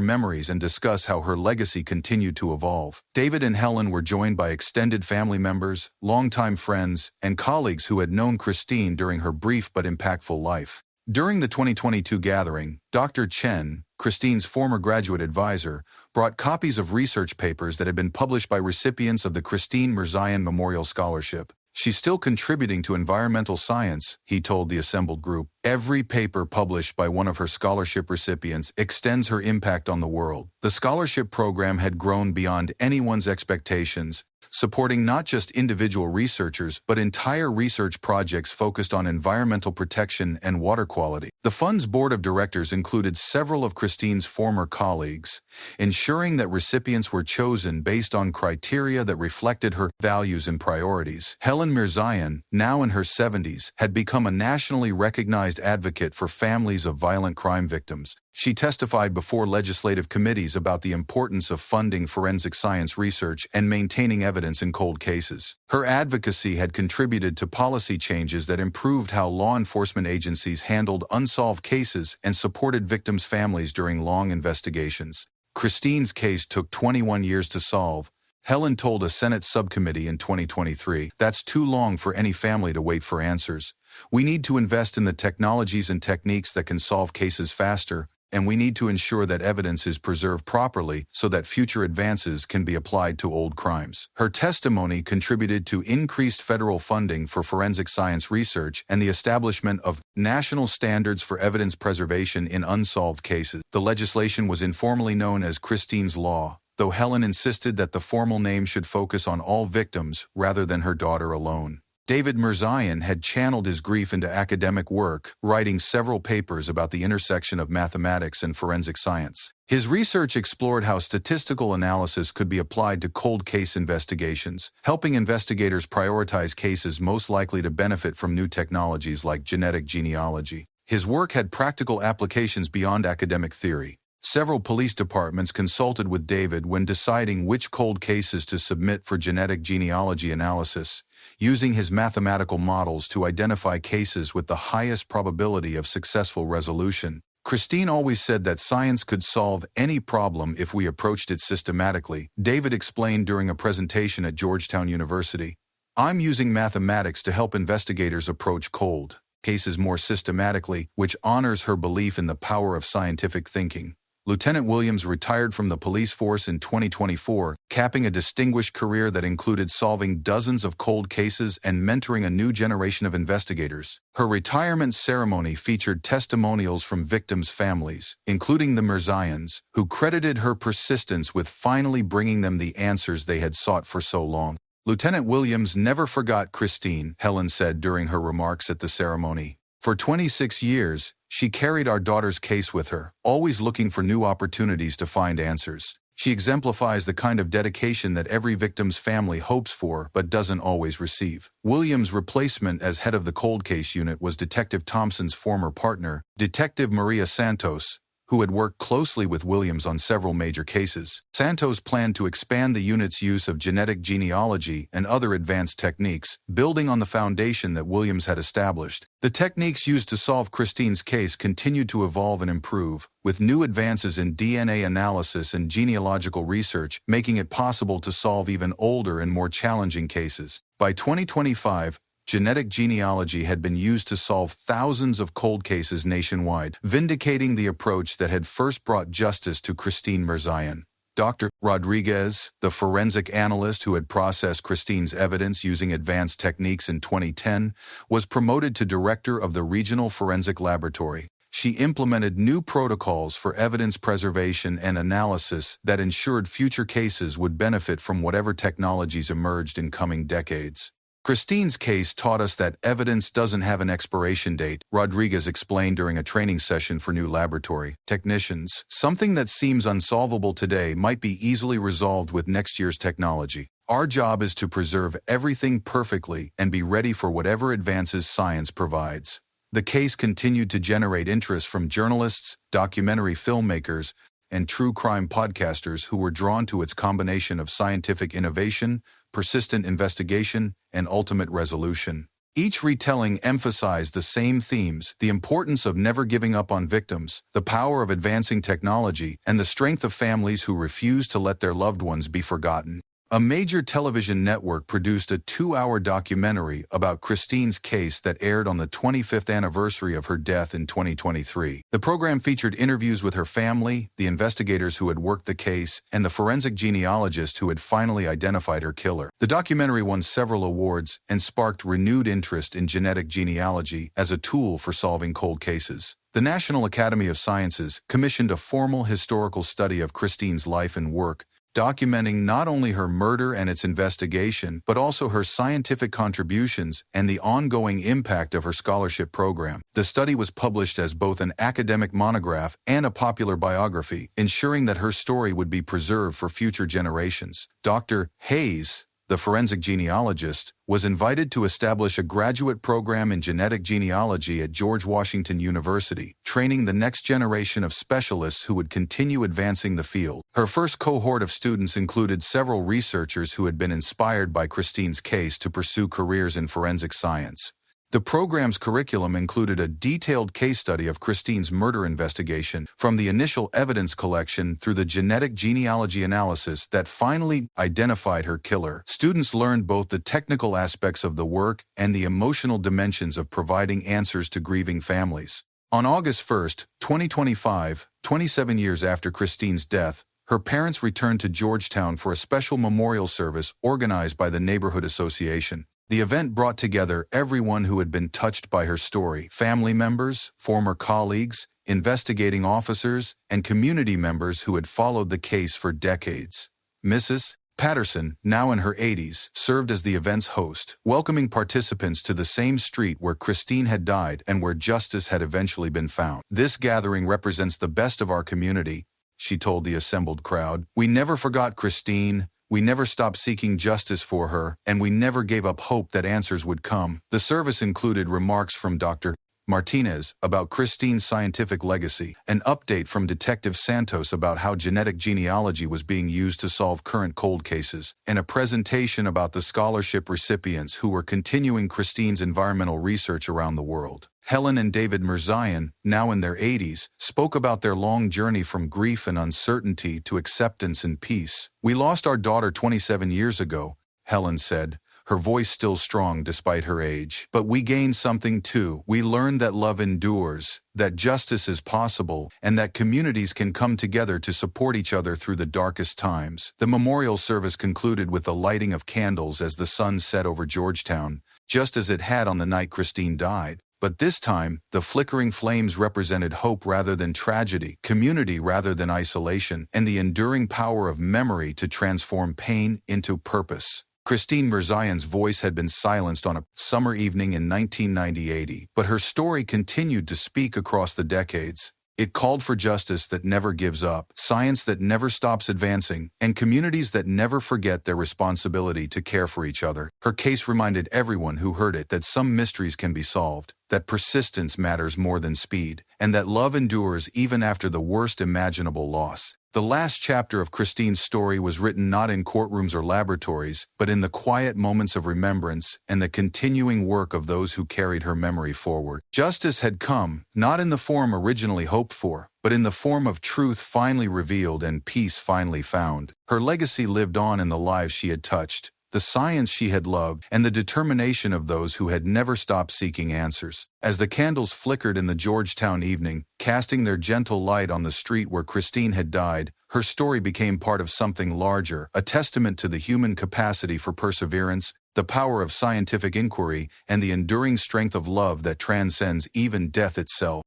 memories and discuss how her legacy continued to evolve. David and Helen were joined by extended family members, longtime friends, and colleagues who had known Christine during her brief but impactful life. During the 2022 gathering, Dr. Chen, Christine's former graduate advisor, brought copies of research papers that had been published by recipients of the Christine Mirzayan Memorial Scholarship. "She's still contributing to environmental science," he told the assembled group. "Every paper published by one of her scholarship recipients extends her impact on the world." The scholarship program had grown beyond anyone's expectations, supporting not just individual researchers but entire research projects focused on environmental protection and water quality. The fund's board of directors included several of Christine's former colleagues, ensuring that recipients were chosen based on criteria that reflected her values and priorities. Helen Mirzayan, now in her 70s, had become a nationally recognized recognized advocate for families of violent crime victims. She testified before legislative committees about the importance of funding forensic science research and maintaining evidence in cold cases. Her advocacy had contributed to policy changes that improved how law enforcement agencies handled unsolved cases and supported victims' families during long investigations. Christine's case took 21 years to solve. Helen told a Senate subcommittee in 2023, "That's too long for any family to wait for answers. We need to invest in the technologies and techniques that can solve cases faster, and we need to ensure that evidence is preserved properly so that future advances can be applied to old crimes." Her testimony contributed to increased federal funding for forensic science research and the establishment of national standards for evidence preservation in unsolved cases. The legislation was informally known as Christine's Law, though Helen insisted that the formal name should focus on all victims rather than her daughter alone. David Mirzayan had channeled his grief into academic work, writing several papers about the intersection of mathematics and forensic science. His research explored how statistical analysis could be applied to cold case investigations, helping investigators prioritize cases most likely to benefit from new technologies like genetic genealogy. His work had practical applications beyond academic theory. Several police departments consulted with David when deciding which cold cases to submit for genetic genealogy analysis, using his mathematical models to identify cases with the highest probability of successful resolution. Christine always said that science could solve any problem if we approached it systematically, David explained during a presentation at Georgetown University. "I'm using mathematics to help investigators approach cold cases more systematically, which honors her belief in the power of scientific thinking." Lieutenant Williams retired from the police force in 2024, capping a distinguished career that included solving dozens of cold cases and mentoring a new generation of investigators. Her retirement ceremony featured testimonials from victims' families, including the Mirzayans, who credited her persistence with finally bringing them the answers they had sought for so long. "Lieutenant Williams never forgot Christine," Helen said during her remarks at the ceremony. "For 26 years, she carried our daughter's case with her, always looking for new opportunities to find answers. She exemplifies the kind of dedication that every victim's family hopes for but doesn't always receive." Williams' replacement as head of the cold case unit was Detective Thompson's former partner, Detective Maria Santos, who had worked closely with Williams on several major cases. Santos planned to expand the unit's use of genetic genealogy and other advanced techniques, building on the foundation that Williams had established. The techniques used to solve Christine's case continued to evolve and improve, with new advances in DNA analysis and genealogical research making it possible to solve even older and more challenging cases. By 2025, genetic genealogy had been used to solve thousands of cold cases nationwide, vindicating the approach that had first brought justice to Christine Mirzayan. Dr. Rodriguez, the forensic analyst who had processed Christine's evidence using advanced techniques in 2010, was promoted to director of the Regional Forensic Laboratory. She implemented new protocols for evidence preservation and analysis that ensured future cases would benefit from whatever technologies emerged in coming decades. Christine's case taught us that evidence doesn't have an expiration date, Rodriguez explained during a training session for new laboratory technicians. "Something that seems unsolvable today might be easily resolved with next year's technology. Our job is to preserve everything perfectly and be ready for whatever advances science provides." The case continued to generate interest from journalists, documentary filmmakers, and true crime podcasters who were drawn to its combination of scientific innovation, persistent investigation, and ultimate resolution. Each retelling emphasized the same themes: the importance of never giving up on victims, the power of advancing technology, and the strength of families who refuse to let their loved ones be forgotten. A major television network produced a 2-hour documentary about Christine's case that aired on the 25th anniversary of her death in 2023. The program featured interviews with her family, the investigators who had worked the case, and the forensic genealogist who had finally identified her killer. The documentary won several awards and sparked renewed interest in genetic genealogy as a tool for solving cold cases. The National Academy of Sciences commissioned a formal historical study of Christine's life and work, documenting not only her murder and its investigation, but also her scientific contributions and the ongoing impact of her scholarship program. The study was published as both an academic monograph and a popular biography, ensuring that her story would be preserved for future generations. Dr. Hayes, the forensic genealogist, was invited to establish a graduate program in genetic genealogy at George Washington University, training the next generation of specialists who would continue advancing the field. Her first cohort of students included several researchers who had been inspired by Christine's case to pursue careers in forensic science. The program's curriculum included a detailed case study of Christine's murder investigation, from the initial evidence collection through the genetic genealogy analysis that finally identified her killer. Students learned both the technical aspects of the work and the emotional dimensions of providing answers to grieving families. On August 1, 2025, 27 years after Christine's death, her parents returned to Georgetown for a special memorial service organized by the Neighborhood Association. The event brought together everyone who had been touched by her story: family members, former colleagues, investigating officers, and community members who had followed the case for decades. Mrs. Patterson, now in her 80s, served as the event's host, welcoming participants to the same street where Christine had died and where justice had eventually been found. "This gathering represents the best of our community," she told the assembled crowd. "We never forgot Christine. We never stopped seeking justice for her, and we never gave up hope that answers would come." The service included remarks from Dr. Martinez about Christine's scientific legacy, an update from Detective Santos about how genetic genealogy was being used to solve current cold cases, and a presentation about the scholarship recipients who were continuing Christine's environmental research around the world. Helen and David Mirzayan, now in their 80s, spoke about their long journey from grief and uncertainty to acceptance and peace. "We lost our daughter 27 years ago," Helen said, her voice still strong despite her age. "But we gained something too. We learned that love endures, that justice is possible, and that communities can come together to support each other through the darkest times." The memorial service concluded with the lighting of candles as the sun set over Georgetown, just as it had on the night Christine died. But this time, the flickering flames represented hope rather than tragedy, community rather than isolation, and the enduring power of memory to transform pain into purpose. Christine Mirzayan's voice had been silenced on a summer evening in 1980, but her story continued to speak across the decades. It called for justice that never gives up, science that never stops advancing, and communities that never forget their responsibility to care for each other. Her case reminded everyone who heard it that some mysteries can be solved, that persistence matters more than speed, and that love endures even after the worst imaginable loss. The last chapter of Christine's story was written not in courtrooms or laboratories, but in the quiet moments of remembrance and the continuing work of those who carried her memory forward. Justice had come, not in the form originally hoped for, but in the form of truth finally revealed and peace finally found. Her legacy lived on in the lives she had touched, the science she had loved, and the determination of those who had never stopped seeking answers. As the candles flickered in the Georgetown evening, casting their gentle light on the street where Christine had died, her story became part of something larger, a testament to the human capacity for perseverance, the power of scientific inquiry, and the enduring strength of love that transcends even death itself.